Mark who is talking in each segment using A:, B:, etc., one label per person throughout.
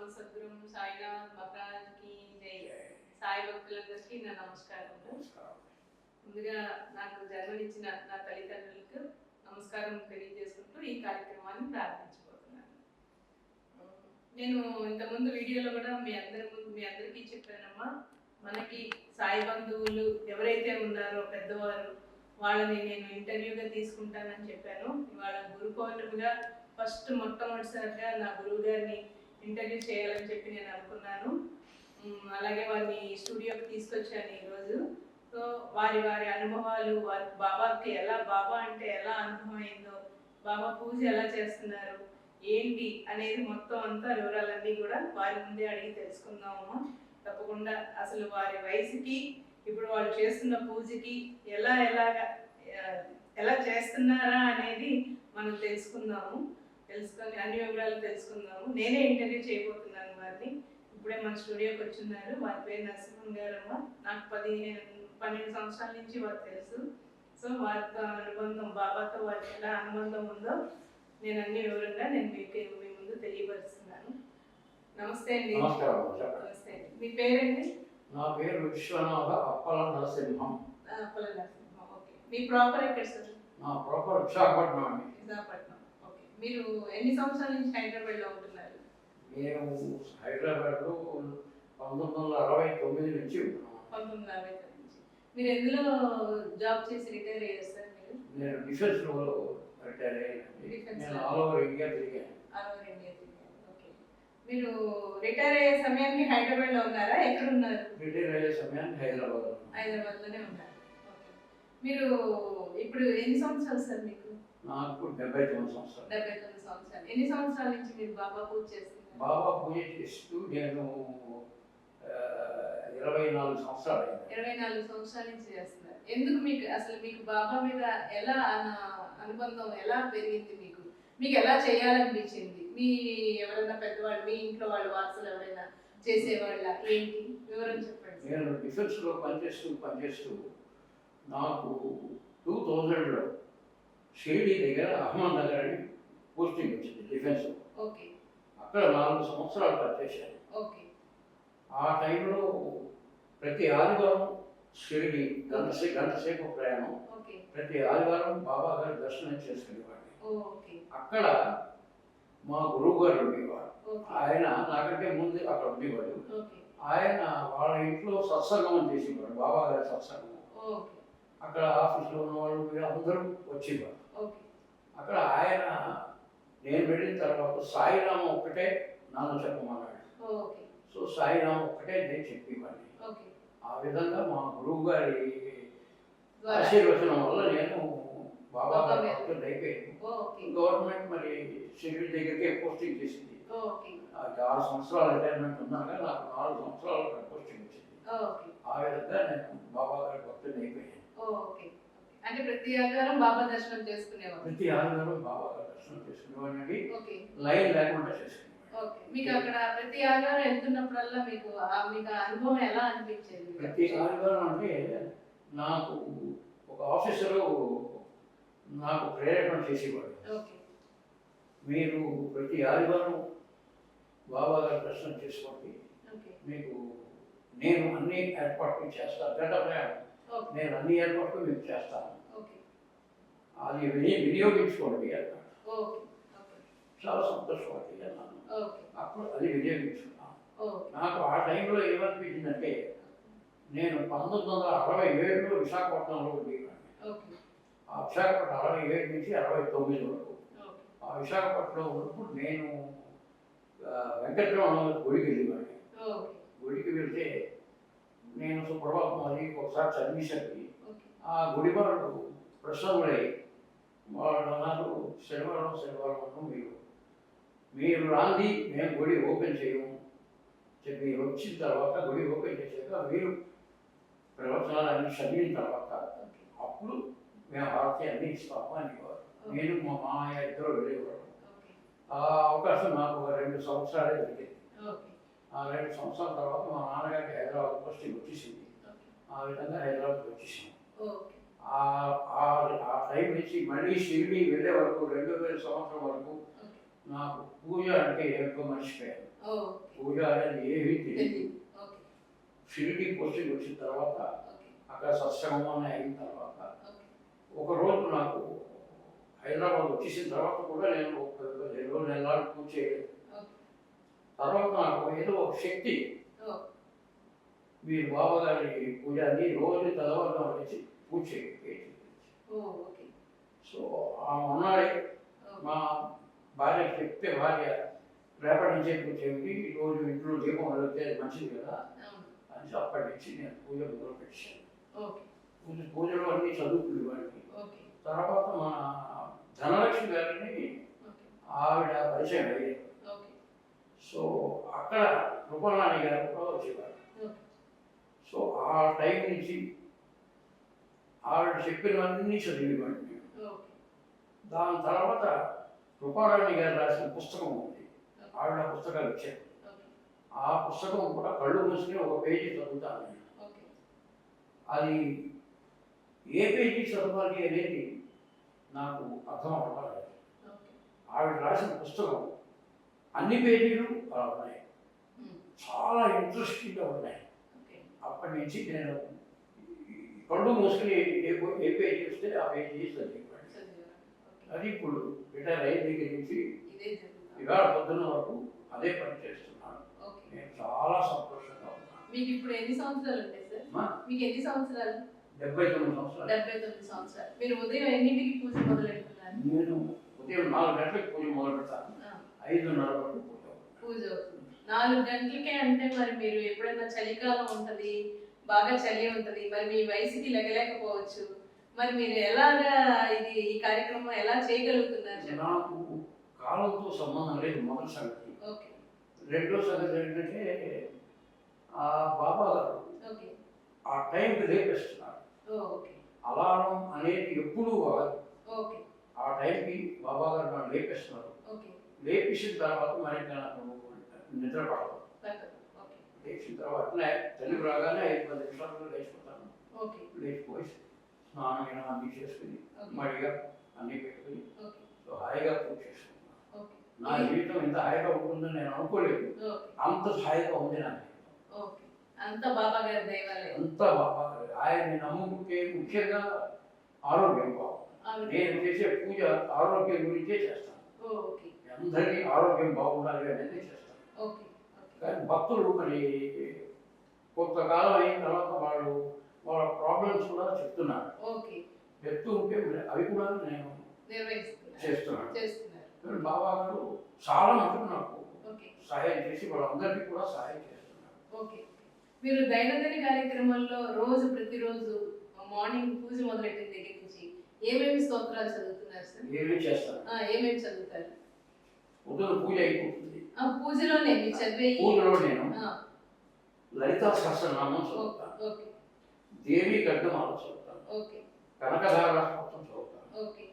A: సద్గురు సాయినాథ్ మహారాజ్ కి జై. సాయి భక్తులందరికీ నా నమస్కారం. ముందుగా నాకు జన్మనిచ్చిన నా తల్లిదండ్రులకు నమస్కారం తెలియజేసుకుంటూ ఈ కార్యక్రమాన్ని ప్రారంభించబోతున్నాను. నేను ఇంతకుముందు వీడియోలో కూడా మీ అందరికీ చెప్పానమ్మా, మనకి సాయి బంధువులు ఎవరైతే ఉన్నారో పెద్దవారు వాళ్ళని నేను ఇంటర్వ్యూగా తీసుకుంటానని చెప్పాను. ఇవాళ గురు పౌర్ణమిగా మొట్టమొదటిసారిగా నా గురువు గారిని ఇంటర్వ్యూ చేయాలని చెప్పి నేను అనుకున్నాను. అలాగే వారిని స్టూడియోకి తీసుకొచ్చాను ఈరోజు. సో వారి అనుభవాలు, వారి బాబాకి బాబా అంటే ఎలా అనుభవం అయిందో, బాబా పూజ ఎలా చేస్తున్నారు ఏంటి అనేది మొత్తం అంతా వివరాలన్నీ కూడా వారి ముందే అడిగి తెలుసుకుందాము. తప్పకుండా అసలు వారి వయసుకి ఇప్పుడు వాళ్ళు చేస్తున్న పూజకి ఎలా చేస్తున్నారా అనేది మనం తెలుసుకొని అన్ని వివరాలు తెలుసుకుందాము. నేనే ఇంటర్వ్యూ చేయబోతున్నాను వారిని. ఇప్పుడే మన స్టూడియోకి వచ్చిన్నారు. వారి పేరు నరసింహన్ గారమ్మ. నాకు 12 సంవత్సరాల నుంచి వారు తెలుసు. సో వారితో అనుబంధం, బాబాతో వారికి ఎలా అనుబంధం ఉందో నేను అన్ని వివరంగా మీ ముందు తెలియపరుస్తున్నాను. నమస్తే అండి. నమస్తే అండి. మీ పేరండి?
B: నా పేరు విశ్వనాథ అప్పల నరసింహం.
A: అప్పల నరసింహం. ఓకే. మీ ప్రాపర్ ఎక్కడ సార్?
B: నా ప్రాపర్ విశాఖపట్నం అండి.
A: విశాఖపట్నం. ఓకే. మీరు ఎన్ని సంవత్సరాల నుంచి హైదరాబాద్లో ఉంటున్నారు?
B: మేము హైదరాబాద్లో 1969 నుంచి ఉంటున్నాం.
A: 1969 నుంచి. మీరు ఎందులో జాబ్ చేసి రిటైర్ అయ్యారు సార్?
B: నేను డిఫెన్స్లో రిటైర్ అయ్యాను. నేను ఆల్ ఓవర్ ఇండియా తిరిగాను.
A: ఓకే. మీరు రిటైర్ అయ్యే సమయానికి హైదరాబాద్లో ఉన్నారా? ఎక్కడ ఉన్నారు?
B: రిటైర్ అయ్యే సమయానికి
A: హైదరాబాద్లోనే ఉన్నారు. ఓకే. మీరు ఇప్పుడు ఎన్ని సంవత్సరాలు సార్ మీకు?
B: నాకు 79 సంవత్సరాలు.
A: 79 సంవత్సరాలు. ఎన్ని సంవత్సరాల నుంచి మీరు బాబా పూజ చేస్తున్నారు?
B: బాబా పూజ చేస్తూ నేను 24 సంవత్సరాలు అయింది.
A: 24 సంవత్సరాల నుంచి చేస్తున్నారు. ఎందుకు మీకు బాబా మీద ఎలా అనుబంధం ఎలా పెరిగింది? మీకు ఎలా చేయాలనిపించింది? ఎవరైనా పెద్దవాళ్ళు, మీ ఇంట్లో వాళ్ళ వారసులు ఎవరైనా చేసేవాళ్ళ ఏంటి వివరం చెప్పండి.
B: నేను డిఫెన్స్లో పనిచేస్తూ నాకు 2000లో షిరిడి దగ్గర అహ్మద్నగర్ అని పోస్టింగ్ వచ్చింది డిఫెన్స్.
A: ఓకే.
B: అక్కడ 4 సంవత్సరాలు పనిచేశాను.
A: ఓకే.
B: ఆ టైంలో ప్రతి ఆదివారం షిరిడి గంట సేపు ప్రయాణం. ప్రతి ఆదివారం బాబా గారి దర్శనం చేసుకునేవాడిని. అక్కడ మా గురువు గారు ఉండేవాడు. ఆయన నాకంటే ముందు అక్కడ ఉండేవాడు. ఆయన వాళ్ళ ఇంట్లో సత్సంగం చేసేవాడు, బాబా గారి సత్సంగం. అక్కడ ఆఫీస్లో ఉన్న వాళ్ళు అందరూ వచ్చేవారు. అక్కడ ఆయన నేను వెళ్ళిన తర్వాత సాయినామం ఒక్కటే నాన్న చెప్పమన్నాడు. సో సాయినామం ఒక్కటే నేను చెప్పేవాడిని. ఆ విధంగా మా గురువు గారి ఆశీర్వచనం వల్ల నేను బాబా గారి భక్తులు అయిపోయాను. గవర్నమెంట్ మరి షెడ్యూల్ దగ్గరికే పోస్టింగ్ చేసింది. 6 సంవత్సరాల రిటైర్మెంట్ ఉన్నాక నాకు 4 సంవత్సరాల పోస్టింగ్ వచ్చింది. ఆ విధంగా నేను బాబా గారి భక్తులు అయిపోయాను.
A: అంటే ప్రతి ఆదివారం బాబా దర్శనం చేసుకునేవాడు.
B: ప్రతి ఆదివారం బాబా గారి దర్శనం చేసుకునేవాడిని. లైన్ లేకుండా చేసుకునేవాడు.
A: మీకు అక్కడ ప్రతి ఆదివారం వెళ్తున్నప్పుడల్లా మీకు అనుభవం ఎలా అనిపించేది?
B: ప్రతి ఆదివారం అంటే నాకు ఒక ఆఫీసరు నాకు ప్రేరేపణ చేసేవాడు. మీరు ప్రతి ఆదివారం బాబా గారి దర్శనం చేసుకోండి, మీకు నేను అన్ని ఏర్పాట్లు చేస్తాను. నేను అన్ని ఏర్పాట్లు మీకు చేస్తాను, అది వినియోగించుకోండి అన్నాడు. చాలా సంతోషపడి అన్నాను. అప్పుడు అది వినియోగించుకున్నాను. నాకు ఆ టైంలో ఏమనిపించిందంటే, నేను 1967లో విశాఖపట్నంలో ఉండేవాడిని. ఆ విశాఖపట్నం 67 నుంచి 69 వరకు. ఆ విశాఖపట్నంలో ఉన్నప్పుడు నేను వెంకటరమణ గుడికి వెళ్ళేవాడిని. గుడికి వెళ్తే నేను సుప్రభాతం అది ఒకసారి చదివేసరికి ఆ గుడి వాళ్ళు ప్రసన్నులై వాళ్ళు అన్నారు, శనివారం మీరు రాంది మేము గుడి ఓపెన్ చేయము చెప్పి, మీరు వచ్చిన తర్వాత గుడి ఓపెన్ చేశాక మీరు ప్రవచనాలు అన్ని చదివిన తర్వాత అప్పుడు మేము హారతి అన్ని ఇస్తాము అనేవారు. నేను మా మామయ్య ఇద్దరు వెళ్ళేవారు. ఆ అవకాశం నాకు 2 సంవత్సరాలే దొరికింది. ఆ 2 సంవత్సరాల తర్వాత మా నాన్నగారికి హైదరాబాద్ పోస్టింగ్ వచ్చేసింది. ఆ విధంగా హైదరాబాద్ వచ్చేసాం. ఆ టైం నుంచి మళ్ళీ షిరిడి వెళ్ళే వరకు 2000 సంవత్సరం వరకు నాకు పూజ అంటే ఏమిటో మర్చిపోయాను.
A: ఓకే.
B: పూజ అనేది ఏమీ తెలియదు.
A: తెలియదు. ఓకే.
B: షిరిడి పోస్టింగ్ వచ్చిన తర్వాత
A: ఓకే.
B: అక్కడ సత్సంగం అయిన తర్వాత
A: ఓకే.
B: ఒకరోజు నాకు హైదరాబాద్ వచ్చేసిన తర్వాత కూడా నేను ఒక 2 నెలలు పూజ చేయలేదు.
A: ఓకే.
B: తర్వాత నాకు ఏదో ఒక శక్తి,
A: ఓకే.
B: మీరు బాబాగారి పూజ అది రోజు తెల్లవారుజామున వచ్చి పూజ చేయండి.
A: ఓకే.
B: సో ఆ మొన్నాడే
A: ఓకే.
B: మా భార్య చెప్తే భార్య రేపటి నుంచే పూజ చేయండి, రోజు ఇంట్లో దీపం వెలిగితే మంచిది కదా
A: అవును.
B: అని అప్పటి నుంచి నేను పూజ మొదలుపెట్టాను.
A: ఓకే.
B: పూజలో అన్ని చదువుకునే వాడిని.
A: ఓకే.
B: తర్వాత మా ధనలక్ష్మి గారిని
A: ఓకే.
B: ఆవిడ పరిచయం అయ్యారు.
A: ఓకే.
B: సో అక్కడ రూపారాణి గారు కూడా వచ్చేవారు.
A: ఓకే.
B: సో ఆ టైం నుంచి ఆవిడ చెప్పినవన్నీ చదివేవాడిని నేను.
A: ఓకే.
B: దాని తర్వాత రూపారాణి గారు రాసిన పుస్తకం ఉంది, ఆవిడ పుస్తకాలు ఇచ్చారు.
A: ఓకే.
B: ఆ పుస్తకం కూడా కళ్ళు మూసుకుని ఒక పేజీ చదువుతాను నేను.
A: ఓకే.
B: అది ఏ పేజీ చదవాలి అనేది నాకు అర్థం అవ్వలేదు.
A: ఓకే.
B: ఆవిడ రాసిన పుస్తకం అన్ని పేజీలు అలా ఉన్నాయి, చాలా ఇంట్రెస్టింగ్గా ఉన్నాయి.
A: ఓకే.
B: అప్పటి నుంచి నేను కళ్ళు మూసుకుని ఏ పేజీ వస్తే ఆ పేజీ చదివేవాడిని.
A: చదివారు. ఓకే.
B: అది ఇప్పుడు రిటైర్ అయిన దగ్గర నుంచి
A: ఇదే జరుగుతుంది.
B: ఇవాళ పొద్దున్న వరకు అదే పని చేస్తున్నాను.
A: ఓకే.
B: నేను చాలా సంతోషంగా ఉన్నాను.
A: మీకు ఇప్పుడు ఎన్ని సంవత్సరాలు ఉంటాయి సార్?
B: అమ్మా,
A: మీకు ఎన్ని సంవత్సరాలు?
B: 79 సంవత్సరాలు.
A: 79 సంవత్సరాలు. మీరు ఉదయం ఎన్నింటికి పూజ మొదలెడుతున్నారు?
B: నేను ఉదయం 4 గంటలకు పూజ మొదలు పెడతాను, 5:30 వరకు పూజ అవుతుంది.
A: పూజ అవుతుంది 4 గంటలకే. అంటే మరి మీరు ఎప్పుడైనా చలికాలం ఉంటుంది, బాగా చలి ఉంటుంది, మరి మీ వయసుకి లెగలేకపోవచ్చు, మరి మీరు ఎలాగా ఈ కార్యక్రమం ఎలా చేయగలుగుతున్నారు చెప్పండి?
B: నాకు కాలంతో సంబంధం లేదు మొదటి సంగతి.
A: ఓకే.
B: రెండో సంగతి ఏంటంటే ఆ బాబా గారు
A: ఓకే.
B: ఆ టైంకి లేపేస్తున్నారు.
A: ఓకే.
B: అలారం అనేది ఎప్పుడూ అవ్వదు.
A: ఓకే.
B: ఆ టైంకి బాబా గారు నన్ను లేపేస్తున్నారు.
A: ఓకే.
B: లేపేసిన తర్వాత మరి నాకు నిద్ర పడదు.
A: ఓకే.
B: లేచిన తర్వాత తెలుగు రాగానే 5-10 నిమిషాల్లో లేచిపోతాను.
A: ఓకే.
B: లేచిపోయి స్నానం అన్నీ చేసుకుని మడిగా అన్నీ పెట్టుకుని
A: ఓకే.
B: సో హాయిగా పూజ చేసుకుంటున్నాను.
A: ఓకే.
B: నా జీవితం ఇంత హాయిగా ఉంటుందని నేను అనుకోలేదు.
A: ఓకే.
B: అంత హాయిగా ఉంది నా జీవితం.
A: ఓకే. అంత బాబా గారి దైవాలే.
B: అంత బాబా ఆయన్ని నమ్ముకుంటే ముఖ్యంగా ఆరోగ్యం బాగుంది. నేను చేసే పూజ ఆరోగ్యం గురించే చేస్తాను.
A: ఓకే.
B: అందరికీ ఆరోగ్యం బాగుండాలి అనేది చేస్తాను.
A: ఓకే.
B: కానీ భక్తులు మరి కొంతకాలం అయిన తర్వాత వాళ్ళ ప్రాబ్లమ్స్ కూడా చెప్తున్నారు.
A: ఓకే.
B: చెప్తూ ఉంటే అవి కూడా నేను చేస్తున్నాను.
A: చేస్తున్నారు.
B: బాబా గారు చాలా మటుకు నాకు
A: ఓకే.
B: సహాయం చేసి వాళ్ళందరికీ కూడా సహాయం చేస్తున్నారు.
A: ఓకే. మీరు దైనందిన కార్యక్రమాల్లో ప్రతిరోజు మార్నింగ్ పూజ మొదలెట్టిన దగ్గర నుంచి ఏమేమి స్తోత్రాలు చదువుతున్నారు సార్?
B: ఏమేమి చేస్తాను.
A: ఏమేమి చదువుతారు?
B: పొద్దున పూజ అయిపోతుంది.
A: పూజలోనే మీరు చదివే
B: పూజలో నేను లలితా సహస్రనామం చదువుతాను.
A: ఓకే.
B: దేవి గడ్డమాల చదువుతాను.
A: ఓకే.
B: కనకధార స్తోత్రం చదువుతాను.
A: ఓకే.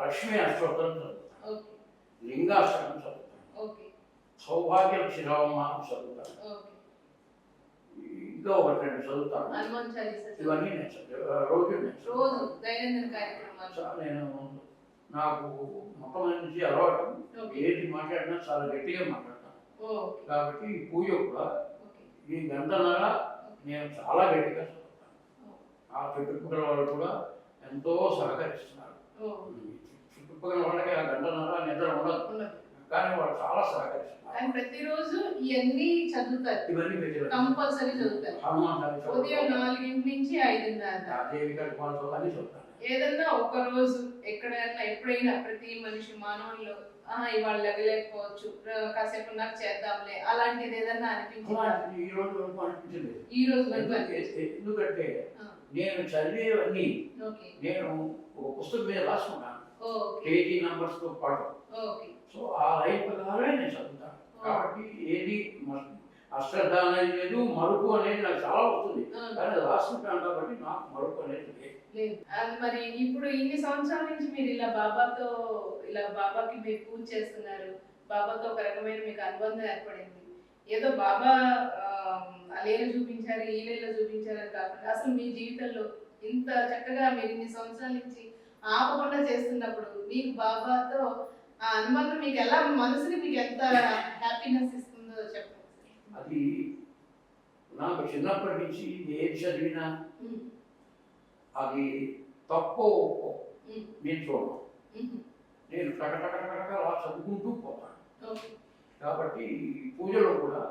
B: లక్ష్మీ అష్టోత్తరం చదువుతాను.
A: ఓకే.
B: లింగాష్టకం చదువుతాను.
A: ఓకే.
B: సౌభాగ్య శిరామ చదువుతాను.
A: ఓకే.
B: ఇంకా ఒకటి 2 చదువుతాను.
A: హనుమాన్ చాలీసా
B: ఇవన్నీ నేను రోజు
A: దైనందిన కార్యక్రమాలు
B: నేను నాకు మొట్టమొదటి నుంచి అలవాటు. ఏది మాట్లాడినా చాలా గట్టిగా మాట్లాడతాను. కాబట్టి ఈ పూజ కూడా ఈ గంటన్నర నేను చాలా గట్టిగా చదువుతాను. ఆ చుట్టుపక్కల వాళ్ళు కూడా ఎంతో సహకరిస్తున్నారు. చుట్టుపక్కల వాళ్ళకి ఆ గంటన్నర నిద్ర ఉండదు, కానీ వాళ్ళు చాలా సహకరిస్తున్నారు.
A: ప్రతిరోజు ఇవన్నీ చదువుతారు,
B: ఇవన్నీ
A: కంపల్సరీ చదువుతారు.
B: హనుమాన్
A: ఉదయం 4 నుంచి 5:30.
B: దేవి గడ్డమాల చదువుతాను.
A: ఏదన్నా ఒక రోజు ఎక్కడైనా ఎప్పుడైనా ప్రతి మనిషి మానవుల్లో ఇవాళ లెగలేకపోవచ్చు, కాసేపు నాకు చేద్దాంలే, అలాంటిది ఏదన్నా అనిపించింది?
B: ఈ రోజు వరకు అనిపించలేదు.
A: ఈ రోజు
B: ఎందుకంటే నేను చదివేవన్నీ నేను ఒక పుస్తకం మీద రాసుకున్నాను, పేజీ నంబర్స్ తో పాటు. సో ఆ లైన్ ప్రకారమే నేను చదువుతాను. కాబట్టి ఏది అశ్రద్ధ అనేది లేదు, మరుపు అనేది నాకు చాలా వస్తుంది, కానీ అది రాసుకుంటాను కాబట్టి నాకు మరుపు అనేది లేదు.
A: మరి ఇప్పుడు ఇన్ని సంవత్సరాల నుంచి మీరు బాబాకి మీరు పూజ చేస్తున్నారు, బాబాతో ఒక రకమైన మీకు అనుబంధం ఏర్పడింది. ఏదో బాబా అలేలు చూపించారు, ఈ లీల చూపించారు అని కాకుండా అసలు మీ జీవితంలో ఇంత చక్కగా మీరు ఇన్ని సంవత్సరాల నుంచి ఆపకుండా చేస్తున్నప్పుడు మీకు బాబాతో ఆ అనుబంధం మీకు ఎలా మనసుని మీకు ఎంత హ్యాపీనెస్ ఇస్తుందో చెప్పండి.
B: అది నాకు చిన్నప్పటి నుంచి ఏది చదివినా అది తప్పో ఒప్పో నేను చూడను. నేను టకటకటక అలా చదువుకుంటూ పోతాను. కాబట్టి పూజలో కూడా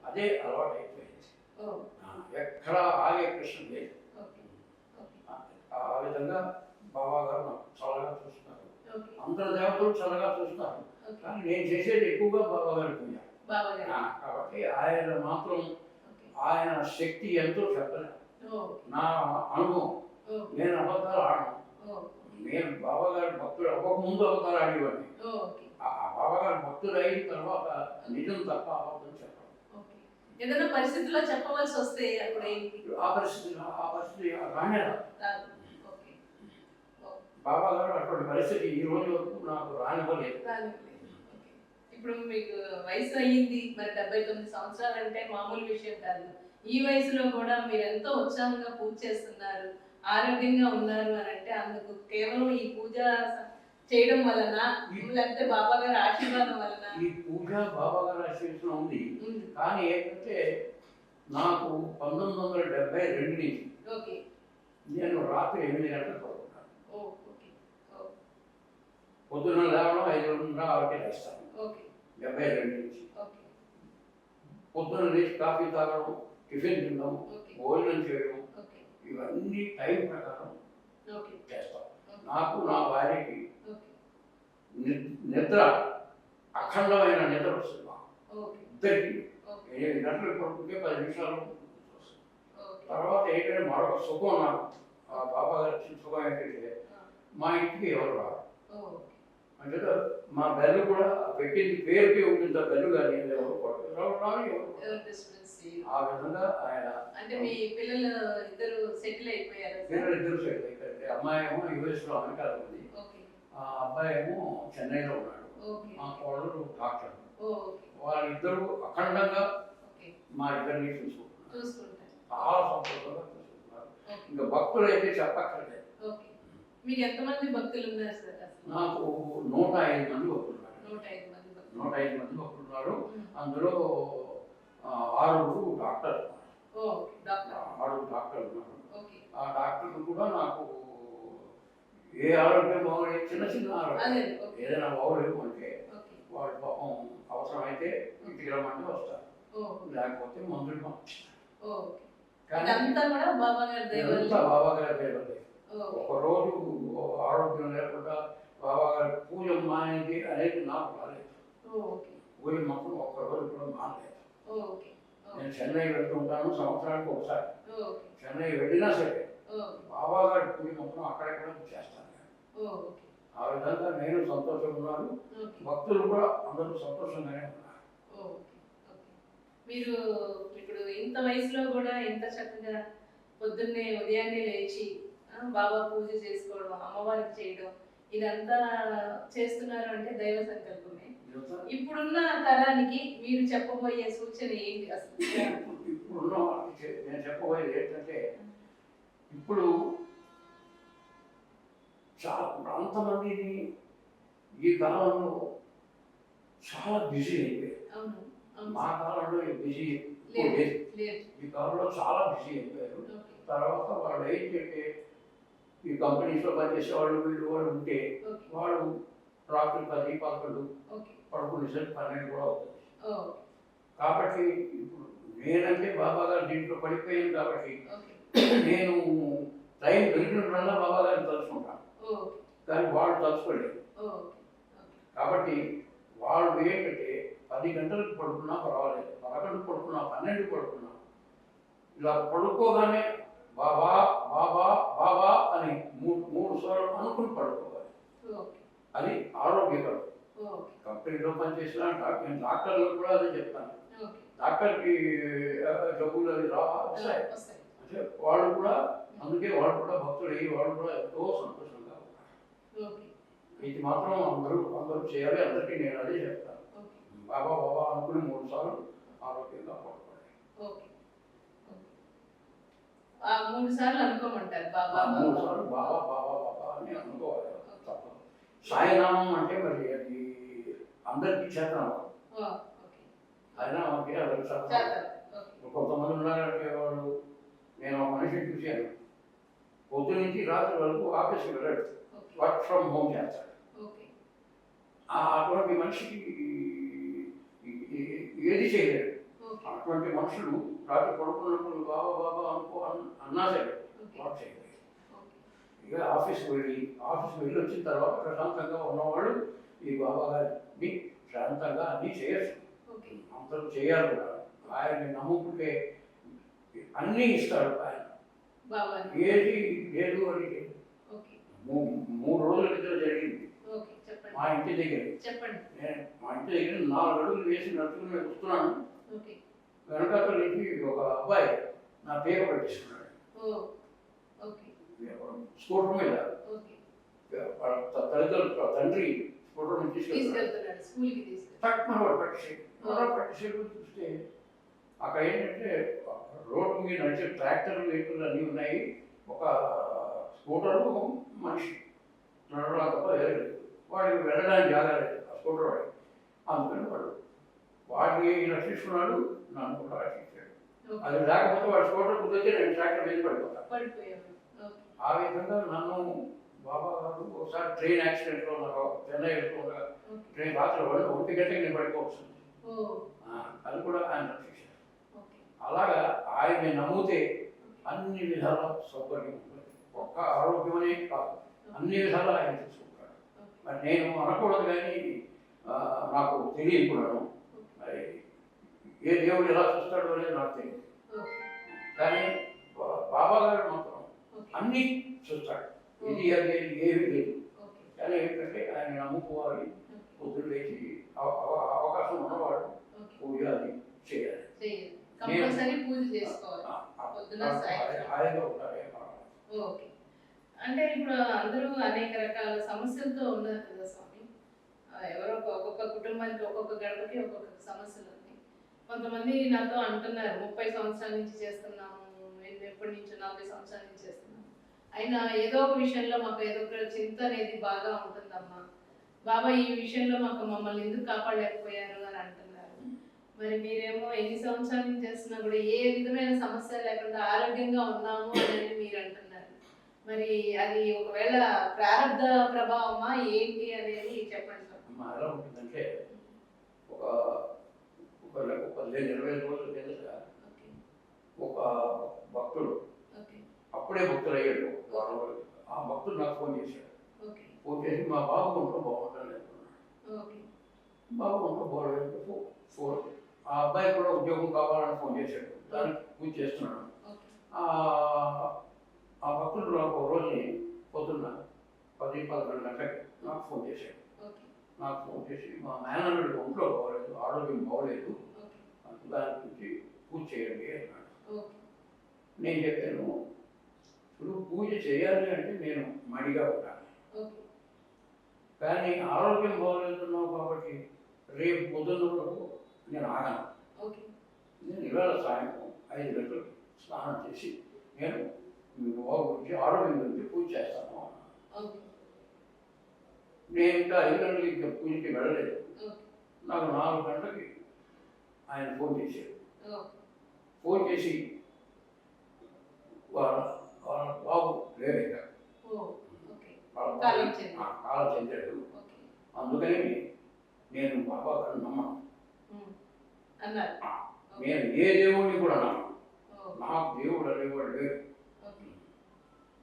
B: అదే అలవాటు అయిపోయింది. ఎక్కడ ఆగే ప్రశ్న లేదు. ఆ విధంగా బాబా గారు నాకు చల్లగా చూస్తున్నారు. అందరు దేవతలు చల్లగా చూస్తారు, కానీ నేను చేసేది ఎక్కువగా బాబా గారి పూజ. కాబట్టి ఆయన మాత్రం ఆయన శక్తి ఎంతో చెప్పలేదు. నా అనుభవం, నేను అబద్ధాలు ఆడను. నేను బాబా గారి భక్తుడు అవ్వకముందు అవతారం ఆడేవాడిని. ఆ బాబా గారి భక్తుడు అయిన తర్వాత నిజం తప్ప అబద్ధం చెప్పను.
A: ఏదైనా పరిస్థితిలో చెప్పవలసి వస్తే
B: ఆ పరిస్థితి రానే రాదు. బాబా గారు అటువంటి పరిస్థితి ఈ రోజు వరకు నాకు రానివ్వలేదు.
A: ఇప్పుడు మీకు వయసు అయ్యింది, మరి 79 సంవత్సరాలు అంటే మామూలు విషయం కాదు. ఈ వయసులో కూడా మీరు ఎంతో ఉత్సాహంగా పూజ చేస్తున్నారు, ఆరోగ్యంగా ఉన్నారు అని అంటే అందుకు కేవలం ఈ పూజ చేయడం వలన, లేకపోతే బాబా గారి ఆశీర్వాదం వలన?
B: ఈ పూజ బాబా గారి ఆశీర్వాదం ఉంది, కానీ ఏంటంటే నాకు 1972 నుంచి నేను రాత్రి 8 గంటలకు పడుకుంటాను. పొద్దున్న లేవడం 5:30 లేస్తాను. 72 నుంచి పొద్దున్న లేచి కాఫీ తాగడం, టిఫిన్ తినడం, భోజనం చేయడం, ఇవన్నీ టైం ప్రకారం చేస్తాం. నాకు నా భార్యకి నిద్ర అఖండమైన నిద్ర వస్తుంది. ఇద్దరికి 8 గంటలు పడుకుంటే 10 నిమిషాలు తర్వాత ఏంటంటే మరొక సుఖం నాకు. ఆ బాబా గారు ఇచ్చిన సుఖం ఏంటంటే మా ఇంటికి ఎవరు రారు. అంటే మా బెల్లు కూడా పెట్టింది పేరుకే ఉంటుంది, బెల్లు కానీ ఎవరు ఆ విధంగా ఆయన.
A: అంటే మీ పిల్లలు ఇద్దరు సెటిల్ అయిపోయారు?
B: ఇద్దరు సెటిల్ అయిపోయారు. అమ్మాయి ఏమో యూఎస్లో అమెరికాలో ఉంది, ఆ అబ్బాయి ఏమో చెన్నైలో ఉన్నాడు. మా కోడలు డాక్టర్. వాళ్ళిద్దరూ అఖండంగా మా ఇద్దరిని చూసుకుంటున్నారు. చాలా సంతోషంగా చూసుకుంటున్నారు. ఇంకా భక్తులు అయితే చెప్పక్కర్లేదు.
A: మీకు ఎంతమంది భక్తులు ఉన్నారు సార్?
B: నాకు 105 మంది భక్తులు ఉన్నారు.
A: 105
B: మంది భక్తులు ఉన్నారు. అందులో 6 డాక్టర్లు ఉన్నారు. 6 డాక్టర్లు ఉన్నారు. ఆ డాక్టర్లు కూడా నాకు ఏ ఆరోగ్యం బాగోలేదు, చిన్న చిన్న ఆరోగ్యం ఏదైనా బాగోలేదు అంటే వాళ్ళు పాపం అవసరమైతే ఇంటికి రమ్మంటే వస్తారు, లేకపోతే మందులు పంపిస్తారు. కానీ బాబా గారి దైవం. ఒకరోజు ఆరోగ్యం లేకుండా బాబా గారి పూజ మానేది అనేది నాకు రాలేదు. పూజ మాత్రం ఒక్కరోజు కూడా మానలేదు. నేను చెన్నై వెళ్తూ ఉంటాను సంవత్సరానికి ఒకసారి. చెన్నై వెళ్ళినా సరే బాబా గారి పూజ మొత్తం అక్కడెక్కడ చేస్తాను. ఆ విధంగా నేను సంతోషంగా ఉన్నాను, భక్తులు కూడా అందరూ సంతోషంగానే ఉన్నారు.
A: మీరు ఇప్పుడు ఇంత వయసులో కూడా ఇంత చక్కగా పొద్దున్నే ఉదయాన్నే లేచి బాబా పూజ చేసుకోవడం, అమ్మవారికి చేయడం, ఇదంతా చేస్తున్నారు అంటే దైవ సంకల్పమే. ఇప్పుడున్న తరానికి మీరు చెప్పబోయే సూచన ఏంటి అసలు?
B: ఇప్పుడున్న వాళ్ళకి నేను చెప్పబోయేది ఏంటంటే, ఇప్పుడు చాలా అంతమందిని ఈ కాలంలో చాలా బిజీ అయిపోయారు. మా కాలంలో బిజీ లేదు, ఈ కాలంలో చాలా బిజీ అయిపోయారు. తర్వాత వాళ్ళు ఏంటంటే ఈ కంపెనీస్లో పనిచేసే వాళ్ళు వీళ్ళు వాళ్ళు ఉంటే వాళ్ళు రాత్రి 10, 11 పడుకునేసరికి 12 కూడా అవుతుంది. కాబట్టి ఇప్పుడు నేనంటే బాబా గారు దీంట్లో పడిపోయాను కాబట్టి నేను టైం దొరికినప్పుడల్లా బాబా గారిని తలుచుకుంటాను, కానీ వాళ్ళు తలుచుకోలేదు. కాబట్టి వాళ్ళు ఏంటంటే 10 గంటలకు పడుకున్నా పర్వాలేదు, 11 పడుకున్నా, 12 పడుకున్నా, ఇలా పడుకోగానే బాబా బాబా బాబా అని 3 సార్లు అనుకుని పడుకోవాలి. అది ఆరోగ్యకరం. కంపెనీలో పనిచేసిన నేను డాక్టర్లకు కూడా అదే చెప్తాను. డాక్టర్కి జబ్బులు అవి వస్తాయి అంటే వాళ్ళు కూడా, అందుకే వాళ్ళు కూడా భక్తులు అయ్యి వాళ్ళు కూడా ఎంతో సంతోషంగా ఉన్నారు. ఇది మాత్రం అందరూ చేయాలి. అందరికీ నేను అదే చెప్తాను, బాబా బాబా అనుకుని 3 సార్లు ఆరోగ్యంగా పడుకోవాలి.
A: 3 సార్లు అనుకోమంటారు బాబా
B: 3 సార్లు బాబా బాబా బాబా అని అనుకోవాలి. సాయినామం అంటే మరి అది అందరికీ చేతనం అవ్వదు.
A: ఓ, ఓకే.
B: అయినా మనకి అదొక సత్తా.
A: చేతనం. ఓకే.
B: కొంతమంది ఉన్నారంటే వాళ్ళు, నేను ఒక మనిషిని చూశాను, పొద్దు నుంచి రాత్రి వరకు ఆఫీస్కి వెళ్ళాడు,
A: ఓకే.
B: వర్క్ ఫ్రమ్ హోమ్ చేస్తాడు.
A: ఓకే.
B: అటువంటి మనిషికి ఏది చేయలేడు.
A: ఓకే.
B: అటువంటి మనుషులు రాత్రి పడుకున్నప్పుడు బాబా బాబా అన్నా సరే
A: ఓకే.
B: వాడు చేయలేదు.
A: ఓకే.
B: ఇక ఆఫీస్కి వెళ్ళి వచ్చిన తర్వాత ప్రశాంతంగా ఉన్నవాడు ఈ బాబా గారిని శాంతంగా అన్నీ చేయొచ్చు.
A: ఓకే.
B: అంతలో చేయాలి కూడా. ఆయన్ని నమ్ముకుంటే అన్నీ ఇస్తాడు ఆయన.
A: బాబా.
B: ఏది లేదు అని.
A: ఓకే.
B: 3 రోజుల క్రితం జరిగింది
A: ఓకే. చెప్పండి.
B: మా ఇంటి దగ్గర.
A: చెప్పండి.
B: నేను మా ఇంటి దగ్గర 4 అడుగులు వేసి నడుచుకుని నేను వస్తున్నాను.
A: ఓకే.
B: వెనకాల నుంచి ఒక అబ్బాయి నా పేరు పట్టిస్తున్నాడు.
A: ఓ, ఓకే.
B: స్కూటర్ మీద.
A: ఓకే.
B: తల్లిదండ్రులు తండ్రి స్కూటర్ మీద
A: తీసుకెళ్తున్నాడు, స్కూల్కి తీసుకెళ్తాడు.
B: తక్కువ వాడు పట్టిసేపు చూస్తే అక్కడ ఏంటంటే రోడ్డు మీద నడిచే ట్రాక్టర్లు వెహికల్ అన్నీ ఉన్నాయి. ఒక స్కూటరు, ఒక మనిషి నడవడం తప్ప లేదు. వాడికి వెళ్ళడానికి జాగా లేదు ఆ స్కూటర్ వాడికి. అందుకని వాడిని రక్షిస్తున్నాడు, నన్ను కూడా రక్షించాడు. అది లేకపోతే వాడు స్కూటర్ కుదిరితే నేను ట్రాక్టర్ మీద పడిపోతాను. ఆ విధంగా నన్ను బాబా గారు ఒకసారి ట్రైన్ యాక్సిడెంట్లో నాకు చెన్నై వెళ్తుండగా ట్రైన్ రాత్రి 1 గంటకి నేను పడిపోవచ్చు. అది కూడా ఆయన రక్షించారు. అలాగా ఆయన్ని నమ్మితే అన్ని విధాల సౌకర్యం ఉంటుంది. ఒక్క ఆరోగ్యమనే కాదు, అన్ని విధాలా ఆయన చూసుకుంటాడు. మరి నేను అనకూడదు కానీ నాకు తెలియకూడదు. మరి ఏ దేవుడు ఎలా చూస్తాడు అనేది నాకు తెలియదు. కానీ బాబా గారు మాత్రం అన్నీ చూస్తాడు. ఇది అది ఏమీ లేదు. కానీ ఏంటంటే ఆయన నమ్ముకోవాలి, పొద్దులు లేచి అవకాశం ఉన్నవాడు పూజ అది చేయాలి.
A: ఓకే. అంటే ఇప్పుడు అందరూ అనేక రకాల సమస్యలతో ఉన్నారు కదా స్వామి. ఎవరో ఒక్కొక్క కుటుంబానికి ఒక్కొక్క గడపకి ఒక్కొక్క సమస్యలు ఉన్నాయి. కొంతమంది నాతో అంటున్నారు 30 సంవత్సరాల నుంచి చేస్తున్నాము, ఎప్పటి నుంచో 40 సంవత్సరాల నుంచి చేస్తున్నాము, అయినా ఏదో ఒక విషయంలో మాకు ఏదో ఒక చింత అనేది బాగా ఉంటుందమ్మా, బాబా ఈ విషయంలో మమ్మల్ని ఎందుకు కాపాడలేకపోయారు అని అంటున్నారు. మరి మీరేమో ఎన్ని సంవత్సరాల నుంచి చేస్తున్నా కూడా ఏ విధమైన సమస్య లేకుండా ఆరోగ్యంగా ఉన్నాము అని మీరు అంటున్నారు. మరి అది ఒకవేళ ప్రారంభ ప్రభావమా ఏంటి అనేది చెప్పండి సార్.
B: ఎలా ఉంటుందంటే ఒక 15-20 రోజుల కిందట ఒక భక్తుడు అప్పుడే భక్తులు అయ్యాడు. ఆ భక్తుడు నాకు ఫోన్ చేశాడు. ఫోన్ చేసి మా బాబు ఒంట్లో బాగుంటాను అనుకున్నాడు. బాబు ఒంట్లో బాగోలేదు. ఆ అబ్బాయి కూడా ఉద్యోగం కావాలని ఫోన్ చేశాడు. దానికి పూజ చేస్తున్నాడు. ఆ భక్తుడు నాకు ఒక రోజు పొద్దున్న 10-11 గంటలకి నాకు ఫోన్ చేశాడు. నాకు ఫోన్ చేసి మా మేనల్లుడి ఒంట్లో బాగోలేదు, ఆరోగ్యం బాగోలేదు, దాని గురించి పూజ చేయండి అన్నాడు. నేను చెప్పాను, ఇప్పుడు పూజ చేయాలి అంటే నేను మడిగా ఉంటాను, కానీ ఆరోగ్యం బాగోలేదున్నావు కాబట్టి రేపు పొద్దున్న వరకు నేను ఆగను. నేను ఇవాళ సాయంత్రం 5 గంటలకు స్నానం చేసి నేను మీ బాబు గురించి ఆరోగ్యం గురించి పూజ చేస్తాను అన్నాను. నేను ఇంకా 5 గంటలకి ఇంకా పూజకి వెళ్ళలేదు. నాకు 4 గంటలకి ఆయన ఫోన్ చేశాడు. ఫోన్ చేసి వాళ్ళ బాబు లేడు, కాలం చెందాడు. అందుకని నేను బాబా గారిని నమ్మను, నేను ఏ దేవుడిని కూడా నమ్మను, నాకు దేవుడు అనేవాడు లేడు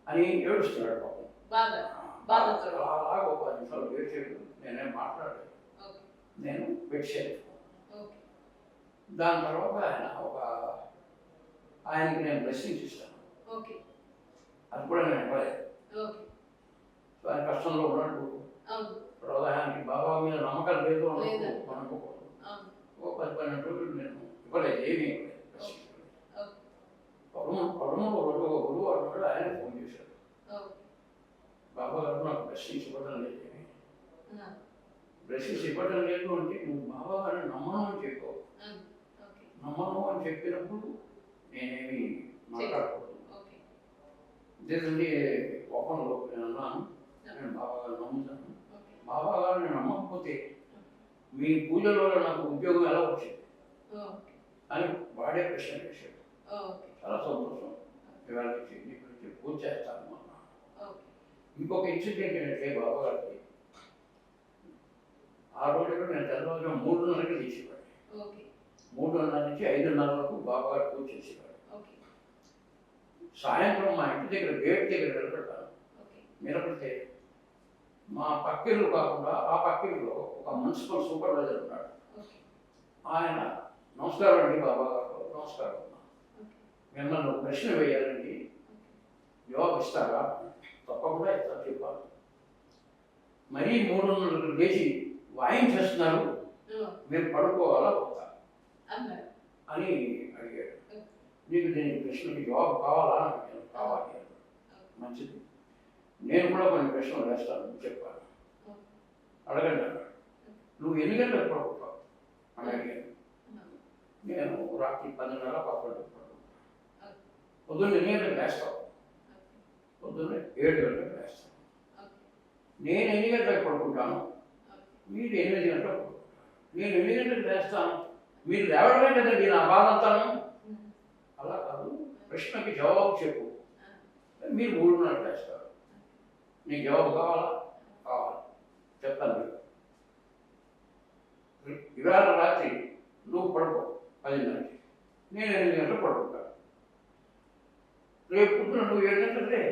B: అని ఏడుస్తున్నాడు పాపం. అలాగ ఒక 10 నిమిషాలు ఏడ్చాడు. నేనేం మాట్లాడలేదు. నేను పెట్టాను. దాని తర్వాత ఆయనకి నేను బ్లెస్సింగ్స్ ఇస్తాను. అది కూడా నేను ఇవ్వలేదు. సో ఆయన కష్టంలో ఉన్నాడు. ఆయనకి బాబా మీద నమ్మకం లేదు అనుకోకూడదు. ఒక 10-12 రోజులు నేను ఇవ్వలేదు, ఏమీ ఇవ్వలేదు. పడమలో గురువు అన్నాడు, ఆయన ఫోన్ చేశాడు. బాబా గారు నాకు బ్లెస్సింగ్స్ ఇవ్వడం లేదు, బ్లెస్సింగ్స్ ఇవ్వడం లేదు అంటే నువ్వు బాబా గారిని నమ్మను అని చెప్పావు. నమ్మను అని చెప్పినప్పుడు నేనేమి మాట్లాడకూడదు. దీన్ని కోపంలో నేను అన్నాను, నేను బాబా గారిని నమ్ముతాను. బాబా గారిని నమ్మకపోతే మీ పూజల వల్ల నాకు ఉద్యోగం ఎలా వచ్చింది
A: ఓకే
B: అని వాడే ప్రశ్న వేశాడు.
A: ఓకే
B: చాలా సంతోషం, ఇవాళ నుంచి నీ గురించి పూజ చేస్తాను అన్నా.
A: ఓకే
B: ఇంకొక ఇన్సిడెంట్ ఏంటంటే బాబా గారికి ఆ రోజుల్లో నేను తెల్లవారుగా 3:30కి తీసేవాడు.
A: ఓకే
B: 3:30 నుంచి 5:30 వరకు బాబా గారు పూజ చేసేవాడు.
A: ఓకే
B: సాయంత్రం మా ఇంటి దగ్గర గేట్ దగ్గర నిలబెడతాను.
A: ఓకే
B: నిలబడితే మా పక్కిల్లు కాకుండా ఆ పక్కిల్లో ఒక మున్సిపల్ సూపర్వైజర్ ఉన్నాడు.
A: ఓకే
B: ఆయన నమస్కారం అండి బాబా గారు, నమస్కారం అన్నా.
A: ఓకే
B: మిమ్మల్ని ఒక ప్రశ్న వేయాలండి, జవాబు ఇస్తారా? తప్పకుండా ఇస్తా చెప్పాలి. మరీ 3:30 లేచి వాయించేస్తున్నారు, మీరు పడుకోవాలా వద్దా
A: అన్నారు
B: అని అడిగాడు. నీకు దీనికి ప్రశ్నకి జవాబు కావాలా అని అడిగాను. కావాలి అన్నాడు. మంచిది, నేను కూడా కొన్ని ప్రశ్నలు వేస్తాను చెప్పాను. అడగండి అన్నాడు. నువ్వు ఎన్ని గంటలకు పడుకుంటావు అని అడిగాను. నేను రాత్రి 10:30 11 పడుకుంటాను. పొద్దున్న ఎన్ని గంటలకు లేస్తావు? పొద్దున్న 7 గంటలకు లేస్తాను. నేను ఎన్ని గంటలకు పడుకుంటాను? మీరు 8 గంటలకు పడుకుంటాను. నేను ఎన్ని గంటలకు లేస్తాను? మీరు లేవడమే కదండి నా బాధ అంతాను. అలా కాదు, ప్రశ్నకి జవాబు చెప్పు. మీరు 3:30 లేస్తారు. నీకు జవాబు కావాలా? కావాలి, చెప్తాను. ఇవాళ రాత్రి నువ్వు పడుకో 10:30కి, నేను 8 గంటలకు పడుకుంటాను. రేపు పొద్దున నువ్వు 7 గంటలకు లే,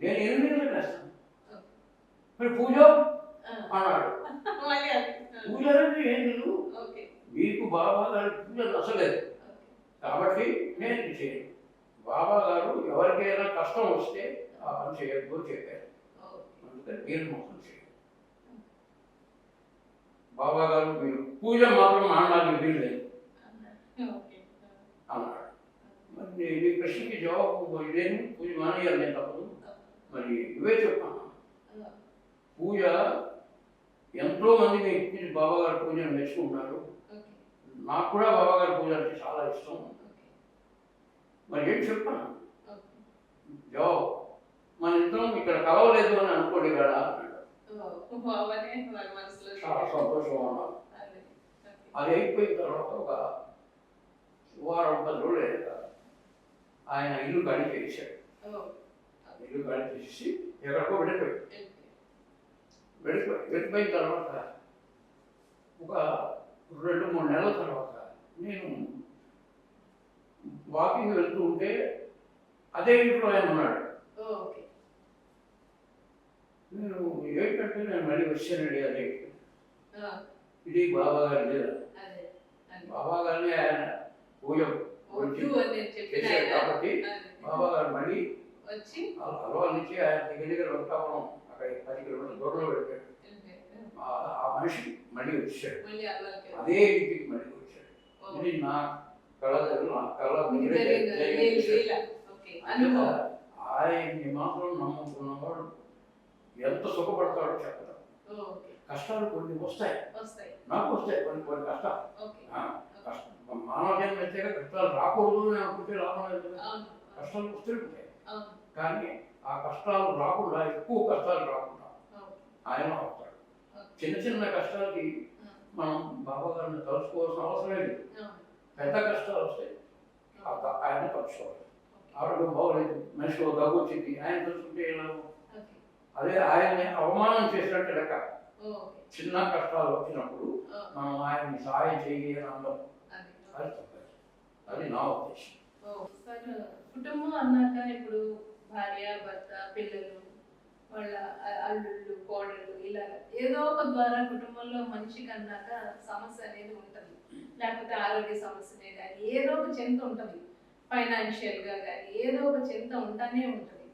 B: నేను 8 గంటలకు లేస్తాను. మరి పూజ అన్నాడు. పూజ అంటే ఏంటి? మీకు బాబా గారి పూజ నచ్చలేదు కాబట్టి నేను చేయను. బాబా గారు ఎవరికైనా కష్టం వస్తే ఆ పని చేయొద్దు అని చెప్పారు. అందుకని నేను మొత్తం చేయను. బాబా గారు మీరు పూజ మాత్రం మానడానికి వీల్లేదు అన్నాడు. మరి నీ ప్రశ్నకి జవాబు ఇదేమి, పూజ మానేయాలి నేను తప్పదు. మరి ఇవే చెప్పాను. పూజ ఎంతో మంది మీ పూజ బాబా గారి పూజను మెచ్చుకుంటారు. నాకు కూడా బాబా గారి పూజ అంటే చాలా ఇష్టం. మరి ఏం చెప్పాను జవాబు? మన ఇద్దరం ఇక్కడ కలవలేదు అని అనుకోండి కదా అన్నాడు. చాలా సంతోషం అన్నాను. అది అయిపోయిన తర్వాత ఒక వారం 10 రోజులు అయ్యాక ఆయన ఇల్లు ఖాళీ చేశాడు. ఇల్లు ఖాళీ చేసి ఎక్కడికో వెళ్ళిపోయిన తర్వాత ఒక 2-3 నెలల తర్వాత నేను వాకింగ్ వెళ్తూ ఉంటే అదే ఇంట్లో ఆయన ఉన్నాడు. నేను ఏంటంటే నేను మళ్ళీ వచ్చానండి. అదే ఇది బాబా గారి లేదా, బాబా గారిని ఆయన పూజ చేశారు కాబట్టి బాబా గారు మళ్ళీ అలవాల నుంచి ఆయన దగ్గర ఉంటాం. అక్కడ 10 కిలోమీటర్ల దూరంలో వెళ్ళాడు. ఆ మనిషి మళ్ళీ వచ్చాడు, అదే ఇంటికి మళ్ళీ వచ్చాడు. ఇది నా కళ ఆయన్ని మాత్రం నమ్ముకున్నవాడు ఎంత సుఖపడతాడో చెప్పడం. కష్టాలు కొన్ని వస్తాయి, నాకు వస్తాయి కొన్ని కష్టాలు. మానవ జన్మ అయితే కష్టాలు రాకూడదు అని అనుకుంటే లాభం లేదు. కష్టాలు వస్తూ ఉంటాయి, కానీ ఆ కష్టాలు రాకుండా, ఎక్కువ కష్టాలు రాకుండా ఆయన అవుతాడు. చిన్న చిన్న కష్టాలకి మనం బాబా గారిని తలుచుకోవాల్సిన అవసరం లేదు. పెద్ద కష్టాలు వస్తాయి, ఆయన తలుచుకోవాలి. ఆరోగ్యం బాగోలేదు, మనిషిలో దగ్గు వచ్చింది, ఆయన తలుచుకుంటే ఎలా? అదే ఆయన్ని అవమానం చేసినట్టు లెక్క. చిన్న కష్టాలు వచ్చినప్పుడు మనం ఆయన్ని సహాయం చేయాలి అందం. అది తప్పదు. అది నా ఉద్దేశం.
A: కుటుంబం అన్నాక ఇప్పుడు భార్య, భర్త, పిల్లలు, వాళ్ళ అల్లుళ్ళు, కోడళ్ళు, ఇలా ఏదో ఒక ద్వారా కుటుంబంలో మనిషికి అన్నాక సమస్య అనేది ఉంటుంది. లేకపోతే ఆరోగ్య సమస్యనే కానీ ఏదో ఒక చింత ఉంటుంది. ఫైనాన్షియల్గా కానీ ఏదో ఒక చింత ఉంటానే ఉంటుంది.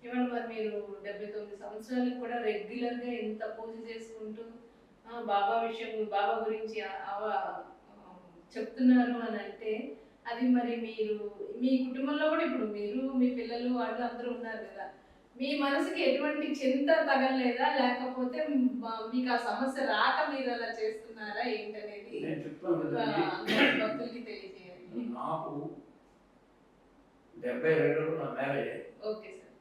A: ఇవాళ మరి మీరు 79 సంవత్సరాలకు కూడా రెగ్యులర్గా ఇంత పూజ చేసుకుంటూ బాబా బాబా గురించి చెప్తున్నారు అని అంటే అది మరి మీరు మీ కుటుంబంలో కూడా ఇప్పుడు మీరు మీ పిల్లలు వాళ్ళు అందరూ ఉన్నారు కదా, మీ మనసుకి ఎటువంటి చింత తగలేదా? లేకపోతే మీకు ఆ సమస్య రాక మీరు అలా చేస్తున్నారా ఏంటనేది భక్తులకి తెలియజేయాలి.
B: నాకు 72లో నా మ్యారేజ్ అయింది.
A: Okay sir.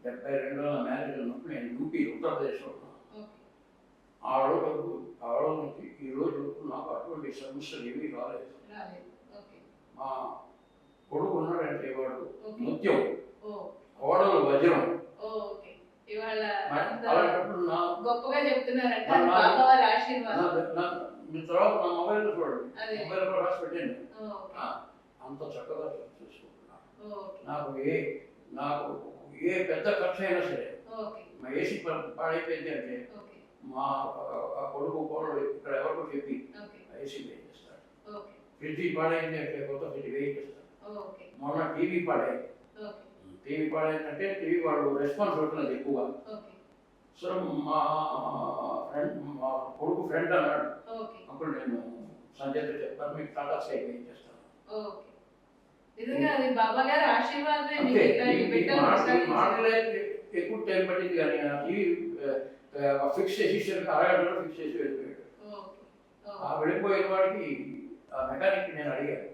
B: 72లో నా మ్యారేజ్ ఉన్నప్పుడు నేను యూపీ ఉత్తరప్రదేశ్లో ఉన్నాను. ఆ రోజు నుంచి ఈరోజు నాకు అటువంటి సమస్యలు ఏమీ రాలేదు. మా కొడుకు ఉన్నాడంటే వాడు ముత్యం, కోడలు వజ్రం. అలాంటప్పుడు
A: గొప్పగా చెప్తున్నారంటే బాబావారి ఆశీర్వాదం.
B: తర్వాత నా మొబైల్లో చూడండి, మొబైల్ కూడా రాసి పెట్టండి. అంత చక్కగా చూసుకుంటున్నాను. నాకు ఏ పెద్ద ఖర్చు అయినా సరే, మా ఏసీ పాడైపోయింది అంటే మా కొడుకు కోడలు ఇక్కడ ఎవరికో చెప్పి ఏసీ వేయించేస్తాడు. ఫ్రిడ్జ్ పాడైంది అంటే కొత్త ఫ్రిడ్జ్ వేయించేస్తాడు. మొన్న టీవీ పాడైందంటే టీవీ వాళ్ళు రెస్పాన్స్ అవుతున్నది ఎక్కువగా. సో మా కొడుకు ఫ్రెండ్ అన్నాడు, అప్పుడు నేను సంజయ్తో చెప్పాను, మీకు టాటా స్కై వేయించేస్తాను. మాటలే ఎక్కువ టైం పట్టింది కానీ టీవీ ఫిక్స్ చేసేసరికి అరగంటలో ఫిక్స్ చేసి వెళ్ళిపోయాడు. ఆ వెళ్ళిపోయిన వాడికి ఆ మెకానిక్ నేను అడిగాను,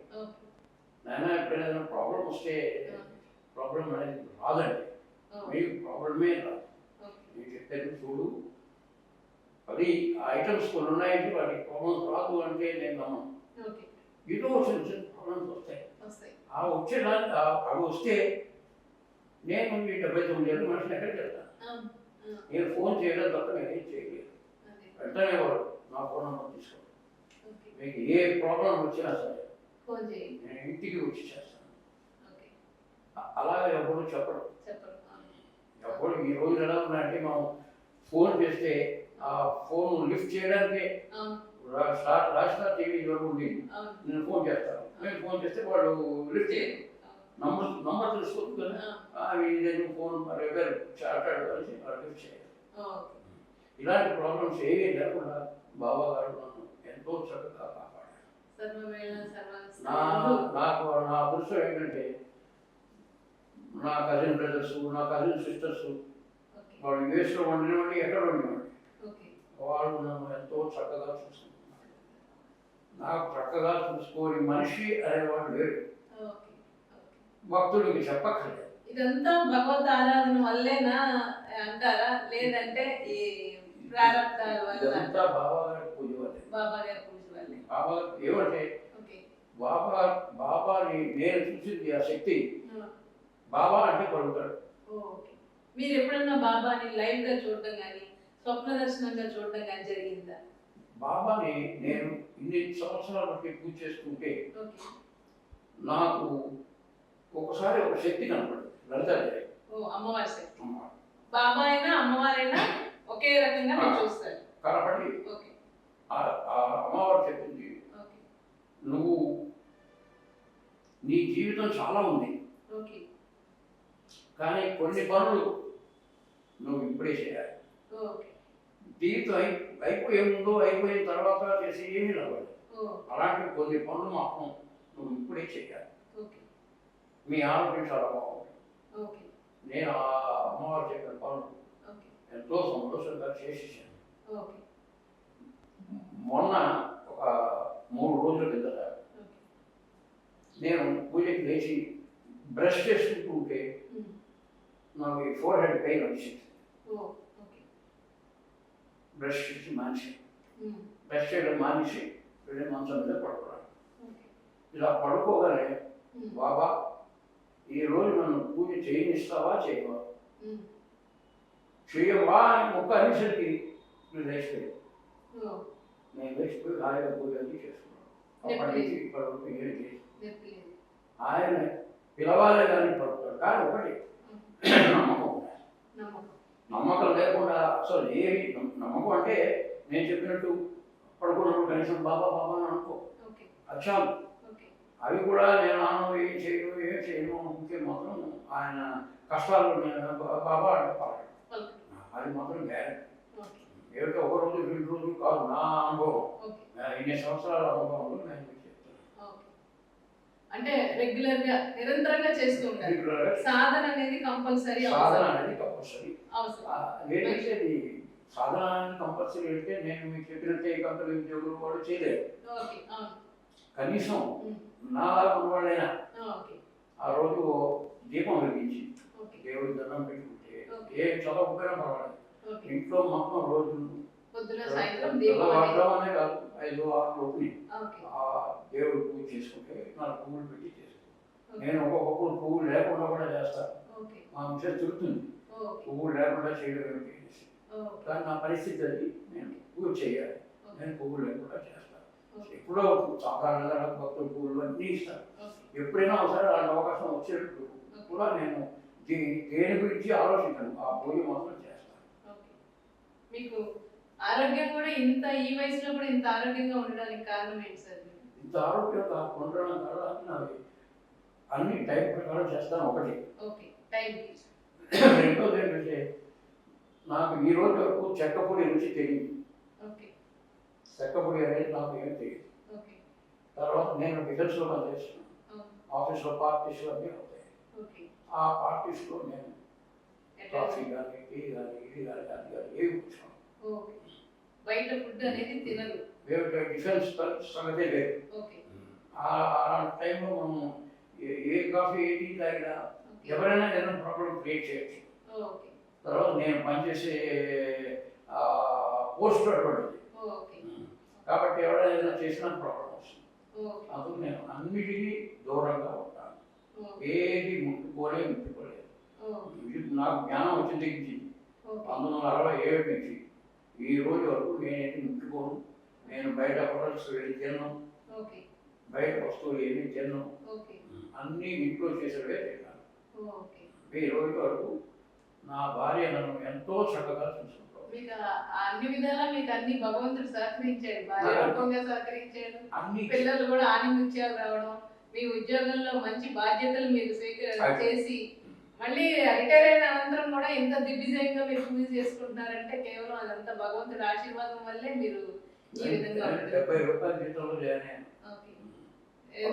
B: నాయన ఎప్పుడైనా ప్రాబ్లం వస్తే ప్రాబ్లం అనేది రాదండి, మీకు ప్రాబ్లమే రాదు, నేను చెప్పాను చూడు, అది ఐటమ్స్ కొన్ని ఉన్నాయంటే వాటికి ప్రాబ్లమ్స్ రాదు అంటే నేను నమ్మను. ఏదో చిన్న ప్రాబ్లమ్స్ వస్తాయి. ఆ అవి వస్తే నేను ఈ 79 ఏళ్ళ మనిషిని ఎక్కడికి వెళ్తాను? నేను ఫోన్ చేయడం తప్ప నేను ఏం చేయలేదు. వెంటనే వాడు నా ఫోన్ నెంబర్ తీసుకోండి, మీకు ఏ ప్రాబ్లం వచ్చినా సరే నేను ఇంటికి వచ్చి చేస్తాను. అలాగే ఎవరు చెప్పడం. ఎప్పుడు ఈ రోజు ఎలా ఉన్నాయంటే మనం ఫోన్ చేస్తే ఆ ఫోన్ లిఫ్ట్ చేయడానికి రాష్ట్ర టీవీ వరకు ఉంది, నేను ఫోన్ చేస్తాను, నేను ఫోన్ చేస్తే వాడు లిఫ్ట్ చేయను, నంబర్ తెలుసుకోవచ్చు కదా, అవి నేను ఫోన్ చాటాడు కలిసి వాడు లిఫ్ట్ చేయరు. ఇలాంటి ప్రాబ్లమ్స్ ఏమీ లేకుండా బాబా గారు నన్ను ఎంతో చక్కగా కాపాడారు. నాకు నా అదృష్టం ఏంటంటే నా కజిన్ బ్రదర్స్, నా కజిన్ సిస్టర్స్ వాళ్ళు యూఎస్లో వండినవాడి, ఎక్కడ వండినవాడి, వాళ్ళు నన్ను ఎంతో చక్కగా చూసుకుంటున్నారు. నాకు చక్కగా చూసుకోని మనిషి అనేవాడు లేడు. భక్తుడికి చెప్పక్కర్లేదు.
A: ఇదంతా భగవద్ ఆరాధన వల్లేనా అంటారా, లేదంటే ఈ ప్రారంభాల వల్ల?
B: ఇదంతా బాబా గారి పూజ వల్లే.
A: బాబా గారి పూజ వల్లే.
B: బాబా ఏమంటే బాబాని నేను చూసింది ఆ శక్తి. బాబా అంటే పలుకుతాడు.
A: మీరు ఎప్పుడన్నా బాబాని లైవ్ గా చూడడం కానీ స్వప్న దర్శనంగా చూడడం కానీ జరిగిందా?
B: బాబాని నేను ఇన్ని సంవత్సరాల బట్టి పూజ చేసుకుంటే నాకు ఒకసారి ఒక శక్తి కనపడింది, లలితాదేవి.
A: అమ్మవారి శక్తి. బాబా అయినా అమ్మవారైనా ఒకే రకంగా చూస్తారు
B: కాబట్టి ఆ అమ్మవారు చెప్పింది, నువ్వు నీ జీవితం చాలా ఉంది కానీ కొన్ని పనులు నువ్వు ఇప్పుడే చేయాలి. జీవితం అయిపోయే ముందు అయిపోయిన తర్వాత చేసి ఏమీ రావాలి. అలాంటి కొన్ని పనులు మాత్రం నువ్వు ఇప్పుడే చేయాలి. మీ ఆరోగ్యం చాలా బాగుంది. నేను ఆ అమ్మవారు చెప్పిన పనులు ఎంతో సంతోషంగా చేసేసాను. మొన్న ఒక 3 రోజుల కిందట నేను పూజకి లేచి బ్రష్ చేసుకుంటూ ఉంటే నాకు ఈ 4 హెడ్ పెయిన్ వచ్చింది. బ్రష్ చేసి మానేసి బ్రష్ చేయడం మానేసి వెళ్ళి మంచం మీద పడుకున్నాను. ఇలా పడుకోగానే బాబా ఈరోజు నన్ను పూజ చేయనిస్తావా చేయవా, చేయవా అని ఒక్క అనేసరికి నేను లేచిపోయాను. నేను లేచిపోయి హాయిగా పూజ అన్నీ చేసుకున్నాను. అప్పటి నుంచి ఇప్పటి వరకు ఏం చేసి ఆయన పిలవాలి కానీ పడుతాడు. కానీ ఒకటి నమ్మకం ఉండాలి. నమ్మకం లేకుండా అసలు ఏమి నమ్మకం అంటే నేను చెప్పినట్టు పడుకున్నప్పుడు కనీసం బాబా బాబా అని అనుకో, అక్షాలు అవి కూడా నేను ఏం చేయను ఉంటే మాత్రం ఆయన కష్టాలు బాబా అంటే పాడు, అది మాత్రం గ్యారెంటీ. ఏమిటో 1 రోజు 2 రోజులు కాదు, నా అనుభవం, ఇన్ని సంవత్సరాల అనుభవంలో నేను చెప్తాను.
A: అంటే రెగ్యులర్ గా నిరంతరంగా చేస్తూ ఉంటారు. సాధన అనేది కంపల్సరీ.
B: ఏంటంటే సాధన కంపల్సరీ అంటే నేను మీకు చెప్పినట్టే కంపెనీ ఉద్యోగులు వాడు చేయలేదు. కనీసం నాలా ఉన్నవాళ్ళైనా ఆ రోజు దీపం వెలిగించి దేవుడి దండం పెట్టుకుంటే ఏ చదవకపోయినా పర్వాలేదు, ఇంట్లో మొత్తం రోజు
A: పొద్దున సాయంత్రం దీపం అనేది.
B: తెల్లవారుజామునే కాదు, 5-6 లోపుని
A: ఓకే.
B: ఆ దేవుడు పూజ చేసుకుంటే 4 పువ్వులు పెట్టి చేస్తాను. నేను ఒక్కొక్కప్పుడు పువ్వులు లేకుండా కూడా చేస్తాను.
A: ఓకే.
B: మా మిషన్ తిరుగుతుంది,
A: ఓకే.
B: పువ్వులు లేకుండా చేయడం ఏమిటి అనేసి.
A: ఓకే.
B: కానీ నా పరిస్థితి అది, నేను పూజ చేయాలి,
A: ఓకే.
B: నేను పువ్వులు లేకుండా చేస్తాను.
A: ఓకే.
B: ఎప్పుడో సాధారణంగా నాకు భక్తులు పువ్వులు అన్నీ ఇస్తారు.
A: ఓకే.
B: ఎప్పుడైనా ఒకసారి అలాంటి అవకాశం వచ్చేటప్పుడు కూడా నేను దేని గురించి ఆలోచించను, ఆ పూజ మాత్రం చేస్తాను.
A: ఓకే. మీకు ఆరోగ్యం కూడా ఈ వయసులో కూడా ఇంత ఆరోగ్యంగా ఉండడానికి కారణం ఏంటి సార్?
B: ఇంత ఆరోగ్యంగా ఉండడం కారణం నాది అన్ని టైం ప్రకారం చేస్తాను ఒకటి.
A: ఓకే. టైం.
B: రెండోది ఏంటంటే నాకు ఈ రోజు వరకు చెక్క పొడి రుచి తెలియదు.
A: ఓకే.
B: చెక్క పొడి అనేది నాకు ఏం తెలియదు.
A: ఓకే.
B: తర్వాత నేను డిఫెన్స్లో పనిచేస్తున్నాను, ఆఫీస్లో పార్టీస్లో అన్నీ అవుతాయి.
A: ఓకే.
B: ఆ పార్టీస్లో నేను కాఫీ కానీ టీ కానీ ఇది కానీ అది కానీ ఏమి కూర్చోను.
A: ఓకే. బయట ఫుడ్ అనేది తినరు.
B: డిఫెన్స్ సంగతే లేదు.
A: ఓకే.
B: అలాంటి టైంలో మనం ఏ కాఫీ ఏ టీ తాగినా ఎవరైనా ఏదైనా ప్రాబ్లం క్రియేట్ చేయొచ్చు.
A: ఓకే.
B: తర్వాత నేను పనిచేసే పోస్ట్ అటువంటిది
A: ఓకే.
B: కాబట్టి ఎవరైనా ఏదైనా చేసినా ప్రాబ్లం వస్తుంది.
A: ఓకే.
B: అందుకు నేను అన్నిటికీ దూరంగా ఉంటాను, ఏది ముట్టుకోలేదు. ఇది నాకు జ్ఞానం వచ్చిన దగ్గర నుంచి 1967 నుంచి ఈ రోజు వరకు నేనేది ముట్టుకోను. నేను బయట హోటల్స్ వెళ్ళి తిన్నాను,
A: ఓకే.
B: బయట వస్తువులు ఏమీ తిన్నాను,
A: ఓకే.
B: అన్నీ ఇంట్లో చేసేవే తిన్నాను.
A: ఓకే.
B: ఈ రోజు వరకు నా భార్య నన్ను ఎంతో చక్కగా చూసుకుంటాను.
A: మీకు అన్ని విధాలా మీకు అన్ని భగవంతుడు సహకరించాడు, భార్య రూపంగా సహకరించాడు,
B: అన్ని
A: పిల్లలు కూడా ఆనిముత్యాలు రావడం, మీ ఉద్యోగంలో మంచి బాధ్యతలు మీరు చేసి మళ్ళీ రిటైర్ అయిన అనంతరం కూడా ఇంత దిగ్విజయంగా మీరు పూజ చేసుకుంటున్నారంటే కేవలం అదంతా భగవంతుడి ఆశీర్వాదం వల్లే మీరు ఈ విధంగా
B: 70 రూపాయల జీతంలో జాయిన్ అయ్యాను.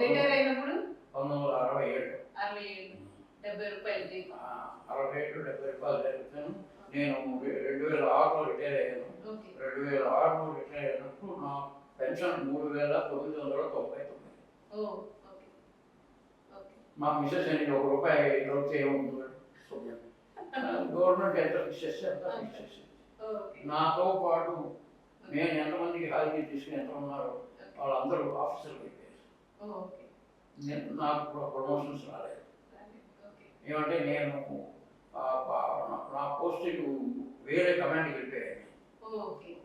A: రిటైర్ అయినప్పుడు
B: 1967
A: 70 రూపాయలు జీతం.
B: 67 70 రూపాయలు జరుగుతాను. నేను 2006లో రిటైర్ అయ్యాను. 2006లో రిటైర్ అయినప్పుడు నా పెన్షన్ 3,999. మా మిసెస్ అని ₹1 దొరికితే ఏముంటుంది, గవర్నమెంట్ ఎంత ఫిక్స్ చేస్తే అంత ఫిక్స్ చేసేది. నాతో పాటు నేను ఎంతమందికి హాజరీ తీసుకుని ఎంత ఉన్నారో వాళ్ళందరూ ఆఫీసర్లు అయిపోయారు. నాకు ప్రమోషన్స్ రాలేదు. ఏమంటే నేను నా పోస్టింగ్ వేరే కమాండ్కి వెళ్ళిపోయాను,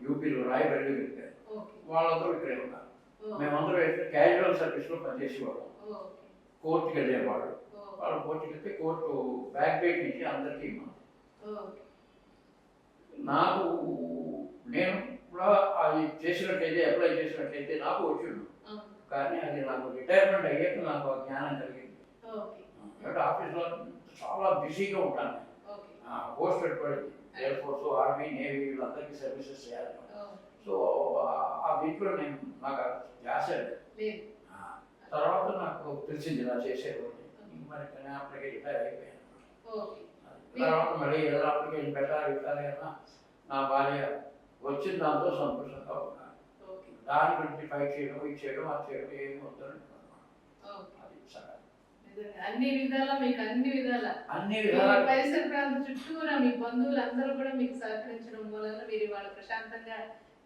B: యూపీలో రాయబల్లి వెళ్ళిపోయాను. వాళ్ళందరూ ఇక్కడే ఉన్నారు. మేమందరూ అయితే క్యాజువల్ సర్వీస్లో పనిచేసేవాళ్ళం. కోర్టుకి వెళ్ళేవాళ్ళు, వాళ్ళు కోర్టుకి వెళ్తే కోర్టు బ్యాక్ డేట్ నుంచి అందరికీ నాకు నేను కూడా అది చేసినట్టయితే అప్లై చేసినట్టయితే నాకు వచ్చిండు. కానీ అది నాకు రిటైర్మెంట్ అయ్యాక నాకు ఆ జ్ఞానం కలిగింది. అంటే ఆఫీస్లో చాలా బిజీగా ఉంటాను. పోస్ట్ పెట్టుబడి ఎయిర్ ఫోర్స్, ఆర్మీ, నేవీ వీళ్ళందరికీ సర్వీసెస్ చేయాలి. సో ఆ దీంట్లో నేను నాకు ధ్యాస లేదు. తర్వాత నాకు తెలిసింది నా చేసేవాడిని, మరి అప్పటికే రిటైర్ అయిపోయాను. తర్వాత మళ్ళీ ఏదైనా అప్లికేషన్ పెట్టాలి అన్నా నా భార్య వచ్చిన దాంతో సంతోషంగా ఉన్నాను. దాని గురించి ఫైట్ చేయడం, ఇది చేయడం, అది చేయడం ఏమి వద్దని
A: అన్ని విధాలా మీకు అన్ని విధాల పరిసర ప్రాంత చుట్టూరా మీ బంధువులు అందరూ కూడా మీకు సహకరించడం మూలంగా మీరు వాళ్ళ ప్రశాంతంగా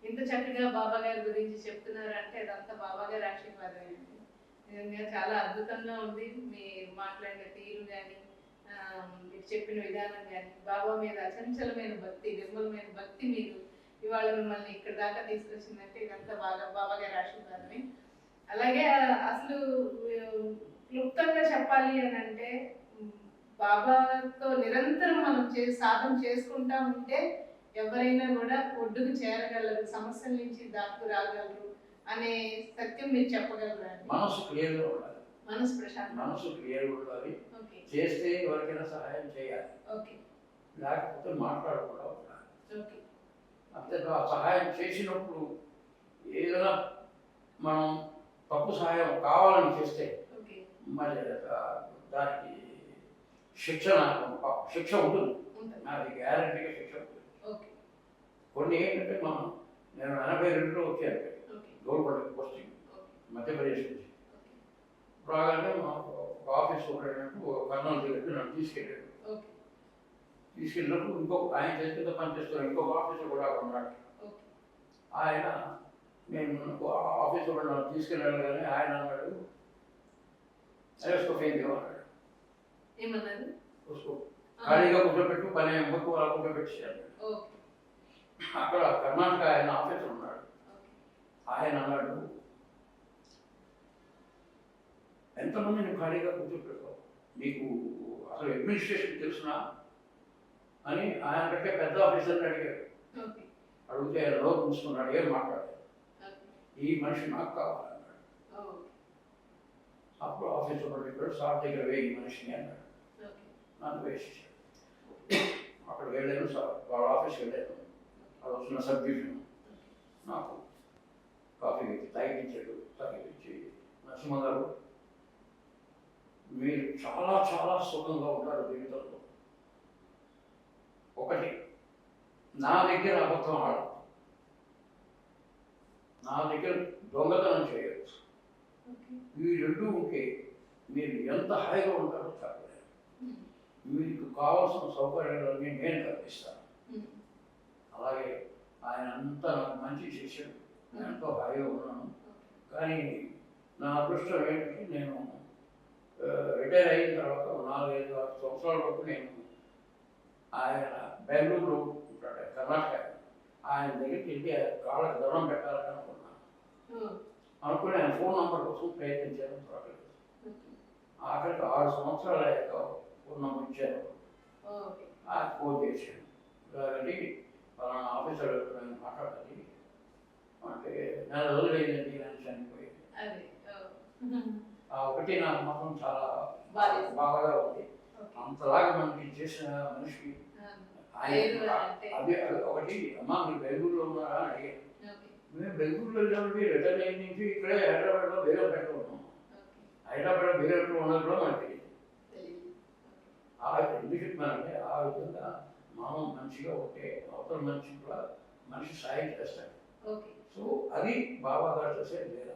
A: ఇంత చక్కగా బాబా గారి గురించి చెప్తున్నారు అంటే అదంతా బాబా గారి ఆశీర్వాదం. నిజంగా చాలా అద్భుతంగా ఉంది మీరు మాట్లాడిన తీరు కానీ మీరు చెప్పిన విధానం కానీ బాబా మీద అచంచలమైన భక్తి, నిర్మలమైన భక్తి మీరు ఇవాళ మిమ్మల్ని ఇక్కడ దాకా తీసుకొచ్చిందంటే ఇదంతా బాబా గారి ఆశీర్వాదమే. అలాగే అసలు క్లుప్తంగా చెప్పాలి అని అంటే బాబాతో నిరంతరం మనం సాధన చేసుకుంటా ఉంటే ఎవరైనా కూడా ఒడ్డుకు చేరగలరు, సమస్యల నుంచి దాటుకు రాగలరు అనే సత్యం మీరు చెప్పగలరా?
B: మనసు క్లియర్గా ఉండాలి,
A: మనసు ప్రశాంతం,
B: మనసు క్లియర్గా ఉండాలి. చేస్తే ఎవరికైనా సహాయం చేయాలి, లేకపోతే మాట్లాడకుండా ఉండాలి. అంతే. సహాయం చేసినప్పుడు ఏదైనా మనం తప్పు సహాయం కావాలని చేస్తే మరి దానికి శిక్ష ఉంటుంది, అది గ్యారంటీగా శిక్ష ఉంటుంది. కొన్ని ఏంటంటే నేను 82లో వచ్చాను గవర్నమెంట్ పోస్టింగ్ మధ్యప్రదేశ్ నుంచి. రాగానే మాకు ఆఫీస్ సూపరింటెండెంట్ కర్నూలు దగ్గరికి నన్ను తీసుకెళ్ళినప్పుడు ఆయన చేతితో పనిచేస్తున్న ఇంకొక ఆఫీసర్ కూడా ఉన్నాడు. ఆయన నేను ఆఫీస్లో నన్ను తీసుకెళ్ళాను కానీ ఆయన అన్నాడు ఫెయిల్ అన్నాడు.
A: ఏమన్నారు?
B: ఖాళీగా కూర్చోబెట్టు, పని ఎంబకు అలా కూర్చోబెట్టేసాడు. అక్కడ కర్ణాటక ఆయన ఆఫీసర్ ఉన్నాడు. ఆయన అన్నాడు, ఎంతమంది నువ్వు ఖాళీగా కూర్చోబెట్టావు, నీకు అసలు అడ్మినిస్ట్రేషన్ తెలుసునా అని ఆయన కంటే పెద్ద ఆఫీసర్ని అడిగాడు. అడిగితే ఆయన లోపు చూసుకున్నాడు, ఏం మాట్లాడాడు. ఈ మనిషి నాకు కావాలన్నాడు. అప్పుడు ఆఫీసర్ చెప్పాడు, సార్ దగ్గర వేయి మనిషిని అన్నాడు. నన్ను వేసేసాడు. అక్కడ వెళ్ళాను, సార్ వాళ్ళ ఆఫీస్కి వెళ్ళాను. అది వస్తున్న సబ్ డివిజన్ నాకు కాఫీ తాగిపించాడు. తాగిపించి, నరసింహ గారు మీరు చాలా చాలా సుఖంగా ఉంటారు జీవితంలో. ఒకటి, నా దగ్గర అబద్ధం ఆడదు, నా దగ్గర దొంగతనం చేయవచ్చు. ఈ రెండు ఉంటే మీరు ఎంత హాయిగా ఉంటారో చెప్పలేరు. మీకు కావాల్సిన సౌకర్యాలన్నీ నేను కల్పిస్తాను. అలాగే ఆయన అంతా నాకు మంచి చేశాడు, నేను ఎంతో హాయిగా ఉన్నాను. కానీ నా అదృష్టం ఏంటంటే నేను రిటైర్ అయిన తర్వాత 4-5 సంవత్సరాల వరకు నేను ఆయన బెంగళూరులో ఉంటాడు, కర్ణాటక. ఆయన దగ్గరికి వెళ్ళి కాళ్ళకి దండం పెట్టాలని అనుకున్నాను. అనుకుని ఆయన ఫోన్ నెంబర్ కోసం ప్రయత్నించాను, చూడలేదు. ఆఖరికి 6 సంవత్సరాల ఫోన్ నెంబర్ ఇచ్చాను. ఫోన్ చేశాను, కాబట్టి పలానా ఆఫీసర్ నేను మాట్లాడాలి అంటే, నెల రోజులు అయిందండి ఆయన చనిపోయింది. ఒకటి నాకు మాత్రం చాలా బాగా ఉంది. అంతలాగా మనకి చేసిన మనిషి ఆయన. అది ఒకటి, అమ్మా మీరు బెంగళూరులో ఉన్నారా అని అడిగాను. మేము బెంగళూరులో వెళ్ళినప్పుడు రిటర్న్ అయిన నుంచి ఇక్కడే హైదరాబాద్లో బేగంపేటలో ఉన్నాం. హైదరాబాద్ బేగంపేటలో ఉన్నది కూడా మనకు తెలియదు. ఎందుకు చెప్తున్నానంటే, ఆ విధంగా మనం మంచిగా ఉంటే అవతల మనిషి కూడా మనిషి సాయం చేస్తాడు. సో అది బాబా గారు చేసే లేదా.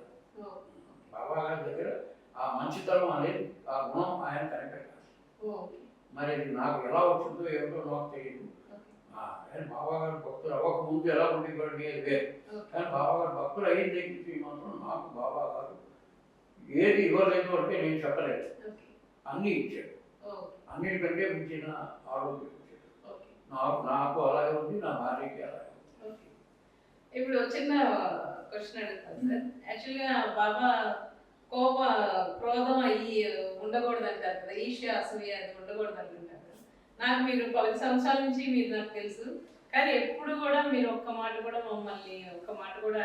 B: బాబా గారి దగ్గర ఆ మంచితనం అనేది, ఆ గుణం ఆయన కనిపెట్టాలి. మరి నాకు ఎలా వచ్చిందో ఏమిటో నాకు తెలియదు. కానీ బాబా గారు భక్తులు అవ్వక ముందు ఎలా ఉండేవాడు వేరు. కానీ బాబా గారు భక్తులు అయిన దగ్గరికి మాత్రం నాకు బాబా గారు ఏది ఇవ్వలేదు అంటే నేను చెప్పలేదు, అన్నీ ఇచ్చాడు. అన్నిటికంటే మించిన ఆరోగ్యం ఇచ్చాడు. నాకు అలాగే ఉంది, నా భార్యకి అలాగే ఉంది.
A: ఇప్పుడు చిన్న క్వశ్చన్ అడుగుతాను సార్. యాక్చువల్గా బాబా క్రోధం అయ్యి ఉండకూడదు అంటారు కదా, ఈర్ష్య అసూయ అది ఉండకూడదు అంటుంటారు. నాకు మీరు 10 సంవత్సరాల నుంచి మీరు నాకు తెలుసు, కానీ ఎప్పుడు కూడా మీరు ఒక్క మాట కూడా మమ్మల్ని ఒక్క మాట కూడా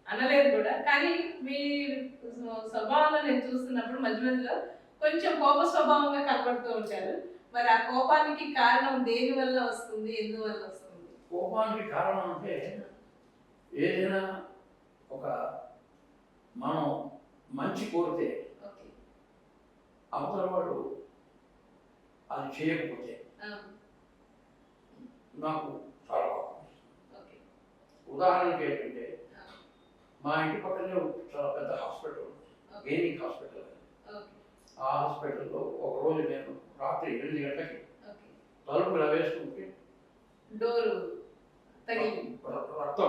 A: అనలేదు కూడా. కానీ మీ స్వభావంలో నేను చూస్తున్నప్పుడు మధ్య మధ్యలో కొంచెం కోప స్వభావంగా కనబడుతూ ఉంటారు. మరి ఆ కోపానికి కారణం దేని వల్ల వస్తుంది, ఎందువల్ల వస్తుంది?
B: కోపానికి కారణం అంటే, ఏదైనా ఒక మనం మంచి కోరితే అవతల వాడు అది చేయకపోతే నాకు చాలా కోపం. ఉదాహరణకి ఏంటంటే, మా ఇంటి పక్కనే చాలా పెద్ద హాస్పిటల్ ఉంది, గెయినింగ్ హాస్పిటల్. ఆ హాస్పిటల్లో ఒకరోజు నేను రాత్రి 8 గంటలకి తలుపులు వేసుకుంటే రక్తం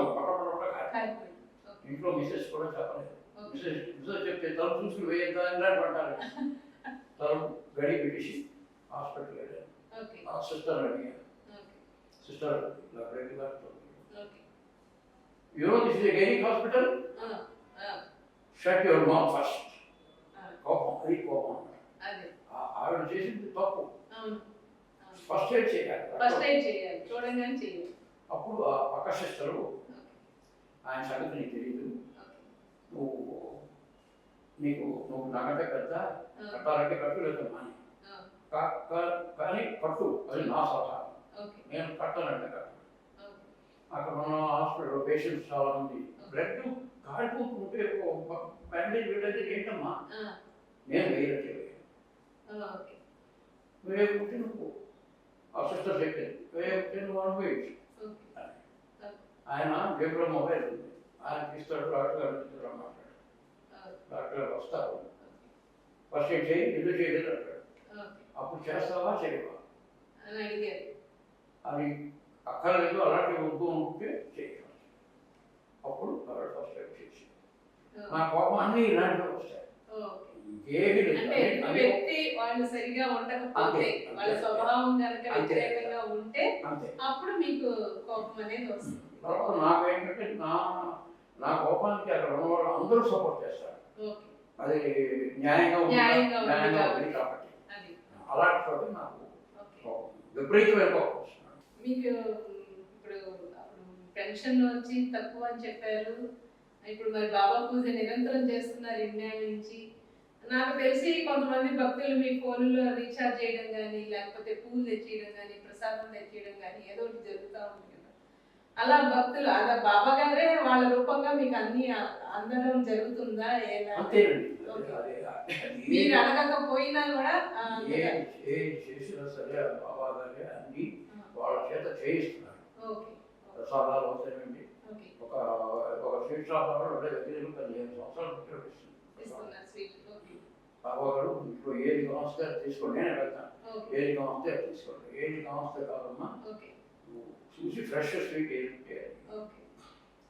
B: ఇంట్లో మిసెస్ కూడా చెప్పలేదు. మిసెస్ చెప్తే తలుపు చూసుకుని వేయద్దా ఇలాంటి పట్టాలి. తలుపు గడి పెట్టేసి హాస్పిటల్ వెళ్ళాను. ఆ సిస్టర్ అడిగాను, sister you know this is a gynaec hospital, shut your mouth first. కోపం, అది కోపం. ఆవిడ చేసింది తప్పు. ఫస్ట్ ఎయిడ్ చేయాలి, చూడండి. అప్పుడు ఆ పక్క సిస్టరు, ఆయన సంగతి నీకు తెలియదు, నువ్వు నాకంటే పెద్ద, కట్టాలంటే కట్టు, లేదు మాని, కానీ కట్టు, అది నా సలహా. నేను కట్టాలంటే కట్టు. అక్కడ ఉన్న హాస్పిటల్ పేషెంట్స్ చాలా మంది, బ్లడ్ కాలిపోతుంటే బ్యాండేజ్ పెట్టేది ఏంటమ్మా, నేను వేయలేదు. వేయకుంటే నువ్వు, ఆ సిస్టర్ చెప్పింది, వేయకుంటే నువ్వు అనుభవించు. ఆయన జేబులో మొబైల్ ఉంది, ఆయన తీస్తాడు, డాక్టర్ గారు రమ్మంటాడు. డాక్టర్ గారు వస్తారు, ఫస్ట్ ఎయిడ్ చేయి, ఎందుకు చేయలేదు అంటాడు. అప్పుడు చేస్తావా చేయవా అది అక్కర్లేదు, అలాంటి వద్దు అనుకుంటే చేయాలి. అప్పుడు ఆవిడ ఫస్ట్ టైం చేసి నా కోపం అన్నీ ఇలాంటివి వస్తాయి.
A: ఓకే.
B: ఏమీ
A: అంటే
B: లేదు
A: ఎదుటి వ్యక్తి వాళ్ళు సరిగా ఉండకపోతే వాళ్ళ స్వభావం కనుక వ్యతిరేకంగా ఉంటే
B: అంతే.
A: అప్పుడు మీకు కోపం అనేది వస్తుంది.
B: తర్వాత నాకేంటంటే నా కోపానికి అక్కడ ఉన్న వాళ్ళు అందరూ సపోర్ట్ చేస్తారు.
A: ఓకే.
B: అది న్యాయంగా ఉంది
A: కాబట్టి
B: కాబట్టి
A: అది
B: అలాంటి చోట నాకు
A: ఓకే.
B: కోపం, విపరీతమైన కోపం వస్తున్నాడు.
A: మీకు ఇప్పుడు పెన్షన్ నుంచి తక్కువ అని చెప్పారు. ఇప్పుడు మరి బాబా పూజ నిరంతరం చేస్తున్నారు ఇన్నేళ్ళ నుంచి. నాకు తెలిసి కొంతమంది భక్తులు మీ ఫోన్లో రీఛార్జ్ చేయడం కానీ, లేకపోతే పూలు తెచ్చేయడం కానీ, ప్రసాదం తెచ్చేయడం కానీ ఏదో ఒకటి జరుగుతూ ఉంది కదా. అలా భక్తులు అలా బాబా గారే వాళ్ళ రూపంగా మీకు అన్ని అందడం జరుగుతుందా?
B: అంతేనండి.
A: మీరు అడగకపోయినా కూడా
B: ఏం చేసినా సరే బాబా గారే అన్ని వాళ్ళ చేత చేయిస్తున్నారు.
A: ఓకే.
B: ప్రసాదాలు అవుతాయండి.
A: ఓకే.
B: ఒక స్వీట్ షాప్ వాళ్ళు 15 సంవత్సరాలు
A: ఇస్తున్నారు స్వీట్. ఓకే.
B: బాబా గారు ఇప్పుడు ఏది కావస్తే అది తీసుకోండి, నేను వెళ్తాను. ఏది కావస్తే అది తీసుకోండి, ఏది కావస్తే కాదమ్మా
A: ఓకే.
B: చూసి ఫ్రెష్ స్వీట్ ఏంటంటే
A: ఓకే.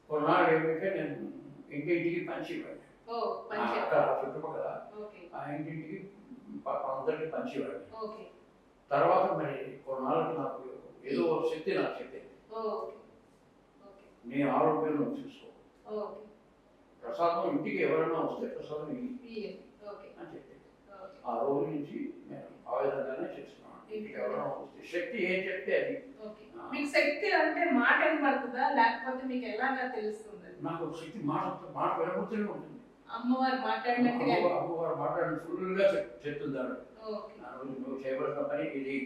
B: కొన్నాళ్ళు ఏమిటంటే నేను ఇంటింటికి పంచి ఇవ్వండి. అక్కడ చుట్టుపక్కల
A: ఓకే.
B: ఆ ఇంటింటికి అందరికి పంచి ఇవ్వండి.
A: ఓకే.
B: తర్వాత మరి కొన్నాళ్ళకి నాకు ఏదో శక్తి నాకు చెప్పింది,
A: ఓకే. ఓకే.
B: నీ ఆరోగ్యం నువ్వు చూసుకో,
A: ఓకే.
B: ప్రసాదం ఇంటికి ఎవరైనా వస్తే ప్రసాదం
A: ఓకే
B: అని చెప్పింది. ఆ రోజు నుంచి నేను ఆ విధంగానే చేస్తున్నాను. ఇంటికి ఎవరైనా వస్తే శక్తి ఏం చెప్తే అది.
A: ఓకే. మీకు శక్తి అంటే మాట వినబడుతుందా, లేకపోతే మీకు ఎలాగా తెలుస్తుంది?
B: నాకు శక్తి మాట వినబడుతూనే ఉంటుంది.
A: అమ్మవారు మాట్లాడినట్టుగా
B: అమ్మవారు మాట్లాడిన ఫుల్గా చెప్తుంది. నువ్వు చేయవలసిన పని ఇది,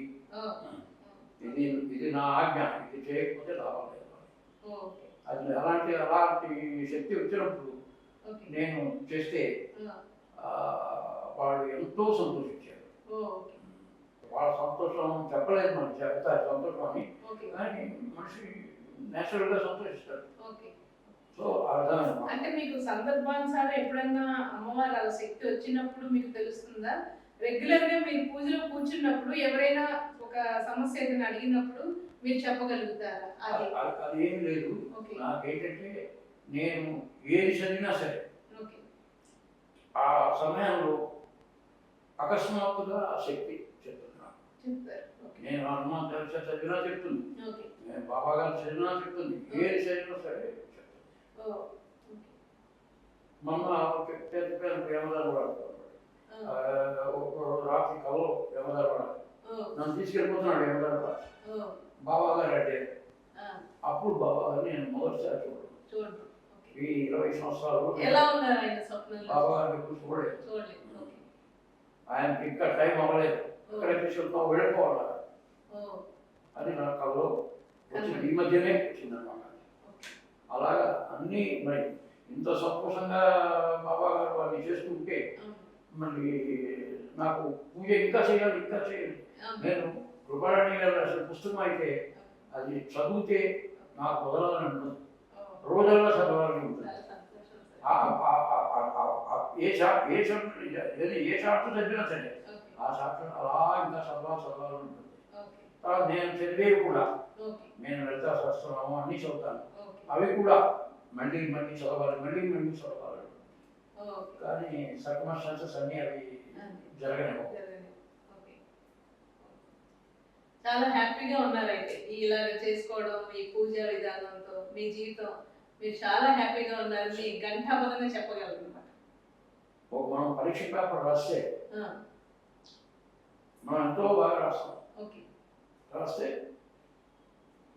B: ఇది ఇది నా ఆజ్ఞ, ఇది చేయకపోతే లాభం లేదు. అది అలాంటి శక్తి వచ్చినప్పుడు నేను చేస్తే వాళ్ళు ఎంతో సంతోషించారు. వాళ్ళ సంతోషం చెప్పలేదు, మనకి చెప్తారు సంతోషం అని, కానీ మనిషి నేచురల్గా సంతోషిస్తాడు. సో ఆ విధంగా
A: అంటే మీకు సందర్భానుసారం ఎప్పుడన్నా అమ్మవారు అలా శక్తి వచ్చినప్పుడు మీకు తెలుస్తుందా? రెగ్యులర్ గా మీరు పూజలో కూర్చున్నప్పుడు ఎవరైనా ఒక సమస్య ఏదైనా అడిగినప్పుడు మీరు చెప్పగలుగుతారా?
B: అది ఏం లేదు. నాకేంటంటే నేను ఏది చదివినా సరే ఆ సమయంలో అకస్మాత్తుగా ఆ శక్తి చెప్తున్నాను. నేను హనుమాన్ చాలీసా చదివినా చెప్తుంది, నేను బాబా గారు చదివినా చెప్తుంది, ఏది చదివినా సరే చెప్తుంది. మొన్న పెద్ద పెద్ద యమదారు వాడు రాత్రి కలో యమదారు వాడు నన్ను తీసుకెళ్ళిపోతున్నాడు. యమదారు వాడు బాబా గారు అంటే అప్పుడు బాబా గారు నేను మొదటిసారి చూడలేదు. ఈ 20 సంవత్సరాలు బాబా గారిని ఎప్పుడు చూడలేదు. ఆయనకి ఇంకా టైం అవ్వలేదు, ఎక్కడ తీసుకెళ్తున్నావు వెళ్ళిపోవాలి అని నా కల్లో వచ్చింది. ఈ మధ్యనే వచ్చిందన్నమాట. అలాగా అన్నీ మరి ఇంత సంతోషంగా బాబా గారు అన్ని చేసుకుంటే మళ్ళీ నాకు పూజ ఇంకా చేయాలి. నేను కృపారాణి గారు అసలు పుస్తకం అయితే అది చదివితే నాకు వదలాలని ఉంటుంది, రోజల్లా చదవాలని ఉంటుంది. ఏ చాప్టర్ చదివినా సరే ఆ చాప్టర్ అలా ఇంకా చదవాలని ఉంటుంది. తర్వాత నేను చదివేవి కూడా, నేను లలితా సహస్రనామం అన్నీ చదువుతాను, అవి కూడా మళ్ళీ చదవాలి. కానీ సర్కమ్స్టాన్సెస్ అన్నీ అవి జరగలేవు.
A: చాలా హ్యాపీగా ఉన్నారైతే ఇలాగ చేసుకోవడం, ఈ పూజా విధానంతో మీ జీవితం మీరు చాలా హ్యాపీగా ఉన్నారు. మీ గంటాపదంగా చెప్పగలరు అన్నమాట.
B: మనం పరీక్ష పేపర్ రాస్తే మనం ఎంతో బాగా రాస్తాం. రాస్తే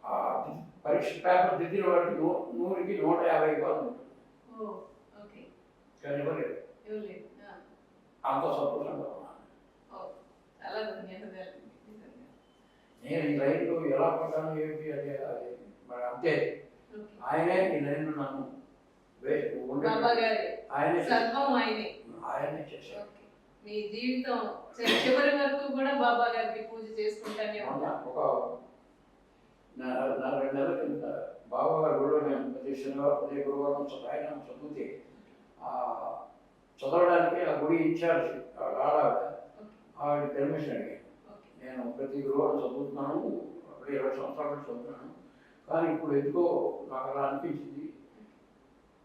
B: ఆ పరీక్ష పేపర్ దిద్దిన వాటికి 100కి 150 రూపాయలు ఉంటుంది. కానీ ఇవ్వలేదు. అంత సంతోషంగా ఉన్నాను. నేను ఈ లైన్లో ఎలా పడ్డాను ఏమిటి అది మరి అంతే. ఆయనే ఈ లైన్లో నన్ను ఆయనే చేశారు.
A: మీ జీవితం చివరి వరకు కూడా బాబా గారికి పూజ చేసుకుంటానే
B: ఉంటాను. ఒక 4 నెలల కింద బాబా గారు కూడా నేను ప్రతి శనివారం ప్రతి గురువారం ఆయన చదివితే చదవడానికి ఆ గుడి ఇన్ఛార్జ్ ఆవిడ పర్మిషన్ అడిగాను. నేను ప్రతి గురువారం చదువుతున్నాను, అప్పుడు 20 సంవత్సరాలు చదువుతున్నాను, కానీ ఇప్పుడు ఎందుకో నాకు అలా అనిపించింది,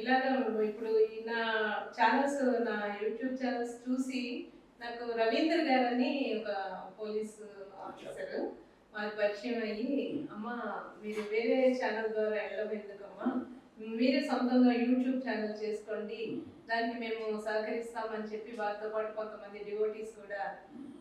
A: ఇలాగ ఇప్పుడు ఈ నా ఛానల్స్, నా యూట్యూబ్ ఛానల్స్ చూసి నాకు రవీంద్ర గారని ఒక పోలీస్ ఆఫీసర్ మాకు పరిచయం అయ్యి, అమ్మ మీరు వేరే ఛానల్ ద్వారా వెళ్ళడం ఎందుకమ్మా, మీరే సొంతంగా యూట్యూబ్ ఛానల్ చేసుకోండి, దానికి మేము సహకరిస్తామని చెప్పి వారితో పాటు కొంతమంది డివోటీస్ కూడా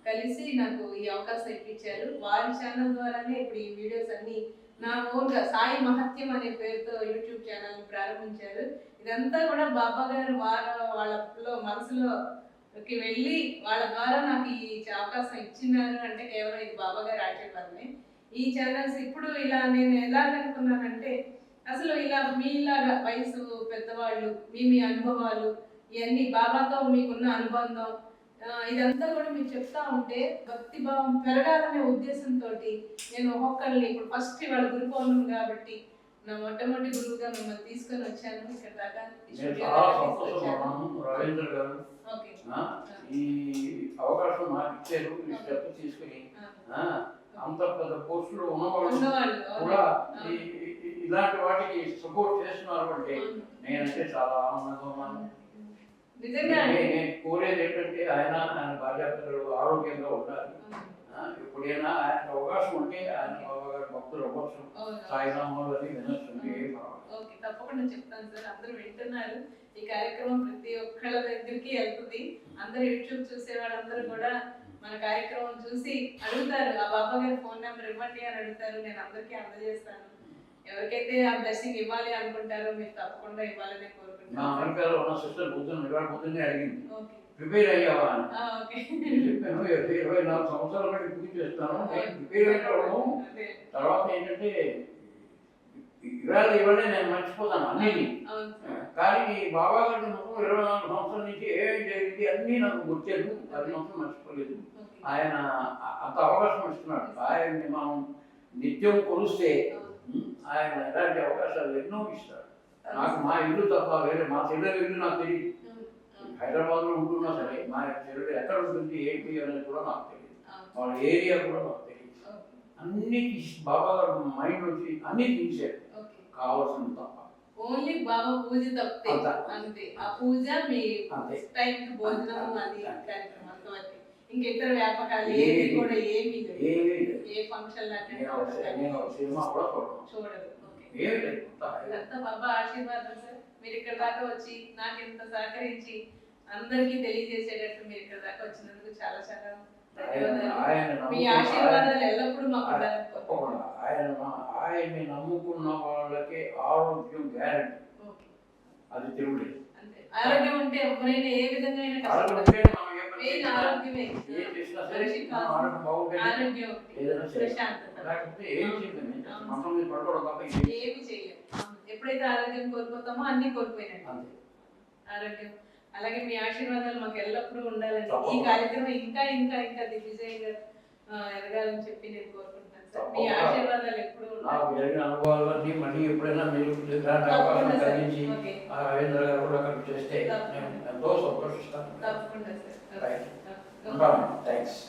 A: కలిసి నాకు ఈ అవకాశం ఇప్పించారు. వారి ఛానల్ ద్వారానే ఇప్పుడు ఈ వీడియోస్ అన్ని నా ఓన్గా సాయి మహత్యం అనే పేరుతో యూట్యూబ్ ఛానల్ ప్రారంభించారు. ఇదంతా కూడా బాబా గారు వాళ్ళలో మనసులోకి వెళ్ళి వాళ్ళ ద్వారా నాకు ఈ అవకాశం ఇచ్చినారు అంటే కేవలం ఇది బాబా గారు ఆశీర్వాదమే. ఈ ఛానల్స్ ఇప్పుడు ఇలా నేను ఎలాగనుకున్నానంటే, అసలు ఇలా మీలాగా వయసు పెద్దవాళ్ళు మీ అనుభవాలు ఇవన్నీ బాబాతో మీకున్న అనుబంధం ఇదంతా కూడా మీరు చెప్తా ఉంటే భక్తి భావం పెరగాలనే ఉద్దేశంతో నేను ఒక్కొక్కరిని ఇప్పుడు ఫస్ట్ ఇవాళ గురు పౌర్ణమి కాబట్టి నా మొట్టమొదటి గురువుగా మిమ్మల్ని తీసుకొని వచ్చాను ఇక్కడ దాకా.
B: రవీంద్ర గారు ఈ అవకాశం నాకు ఇచ్చారు, ఈ స్టెప్ తీసుకుని అంత పెద్ద పోస్టులు ఉన్నవాళ్ళు కూడా ఇలాంటి వాటికి సపోర్ట్ చేస్తున్నారు అంటే నేనంటే చాలా ఆనందంగా ఉన్నాను. నేను కోరేది ఏంటంటే ఆయన భార్యాపిల్లలు ఆరోగ్యంగా ఉండాలి. ఎప్పుడైనా ఆయనకు అవకాశం ఉంటే ఆయన బాబా గారు భక్తులు అవ్వచ్చు, సాయినామాలు అని వినొచ్చు.
A: తప్పకుండా చెప్తాను సార్, అందరూ వింటున్నారు. ఈ కార్యక్రమం ప్రతి ఒక్కళ్ళ దగ్గరికి వెళ్తుంది. అందరూ యూట్యూబ్ చూసే వాళ్ళందరూ కూడా మన కార్యక్రమం చూసి అడుగుతారు, ఆ బాబా గారి ఫోన్ నెంబర్ ఇవ్వండి అని అడుగుతారు. నేను అందరికీ అందజేస్తాను. ఎవరికైతే ఆ బ్లెస్సింగ్ ఇవ్వాలి అనుకుంటారో మీరు తప్పకుండా ఇవ్వాలని కోరుకుంటున్నాను.
B: ప్రిపేర్ అయ్యావా అని చెప్పాను. 24 సంవత్సరాల బట్టి పూజ చేస్తాను, ప్రిపేర్ అయ్యాను. తర్వాత ఏంటంటే ఇవాళ నేను మర్చిపోతాను అన్నీ. కానీ బాబా గారి మొత్తం 24 సంవత్సరాల నుంచి ఏమేమి జరిగింది అన్నీ నాకు గుర్తేదు, అది మొత్తం మర్చిపోలేదు. ఆయన అంత అవకాశం ఇస్తున్నాడు. ఆయన్ని మనం నిత్యం కొలిస్తే ఆయన ఎలాంటి అవకాశాలు ఎన్నో ఇస్తాడు. నాకు మా ఇల్లు తప్ప వేరే మా చెల్లెల ఇల్లు నాకు తెలియదు. హైదరాబాద్లో ఉంటున్నా సరే మా చెల్లెలు ఎక్కడ ఉంటుంది ఏంటి అనేది కూడా నాకు తెలియదు. వాళ్ళ ఏరియా కూడా నాకు తెలియదు. అన్ని బాబా గారు మైండ్ నుంచి అన్ని తీసారు, కావాల్సింది తప్ప.
A: ఓన్లీ బాబా పూజ తప్పితే అంతే. ఆ పూజ మీ టైం భోజనం అది కార్యక్రమం అంతవరకు. ఇంక ఇతర వ్యాపకాలు ఏది కూడా ఏమీ ఏ ఫంక్షన్ చూడదు. ఇదంతా బాబా ఆశీర్వాదం సార్. మీరు ఇక్కడ దాకా వచ్చి నాకు ఇంత సహకరించి అందరికీ తెలియజేసేటట్టు మీరు ఇక్కడ దాకా వచ్చినందుకు చాలా చాలా ధన్యవాదాలు. మీ ఆశీర్వాదాలు ఎల్లప్పుడూ మాకు ఉండాలి.
B: ఆయన్ని నమ్ముకున్న వాళ్ళకి ఆరోగ్యం గ్యారెంటీ, అది తిరుగులేదు.
A: ఆరోగ్యం ఉంటే ఎవరైనా ఏ విధంగా ఆరోగ్యమే ఏమి చేయలేదు. ఎప్పుడైతే ఆరోగ్యం కోల్పోతామో అన్ని కోల్పోయినట్టు. ఆరోగ్యం అలాగే మీ ఆశీర్వాదాలు మాకు ఎల్లప్పుడూ ఉండాలని, ఈ కార్యక్రమం ఇంకా ఇంకా ఇంకా దిగ్విజయంగా ఎదగాలని చెప్పి నేను కోరుకుంటున్నాను సార్. మీ ఆశీర్వాదాలు ఎప్పుడు
B: జరిగిన అనుభవాలన్నీ మళ్ళీ ఎప్పుడైనా మీరు అవకాశం కలిగించి రవీంద్ర గారు కూడా చేస్తే నేను ఎంతో సంతోషిస్తాను.
A: తప్పకుండా సార్.
B: థ్యాంక్స్.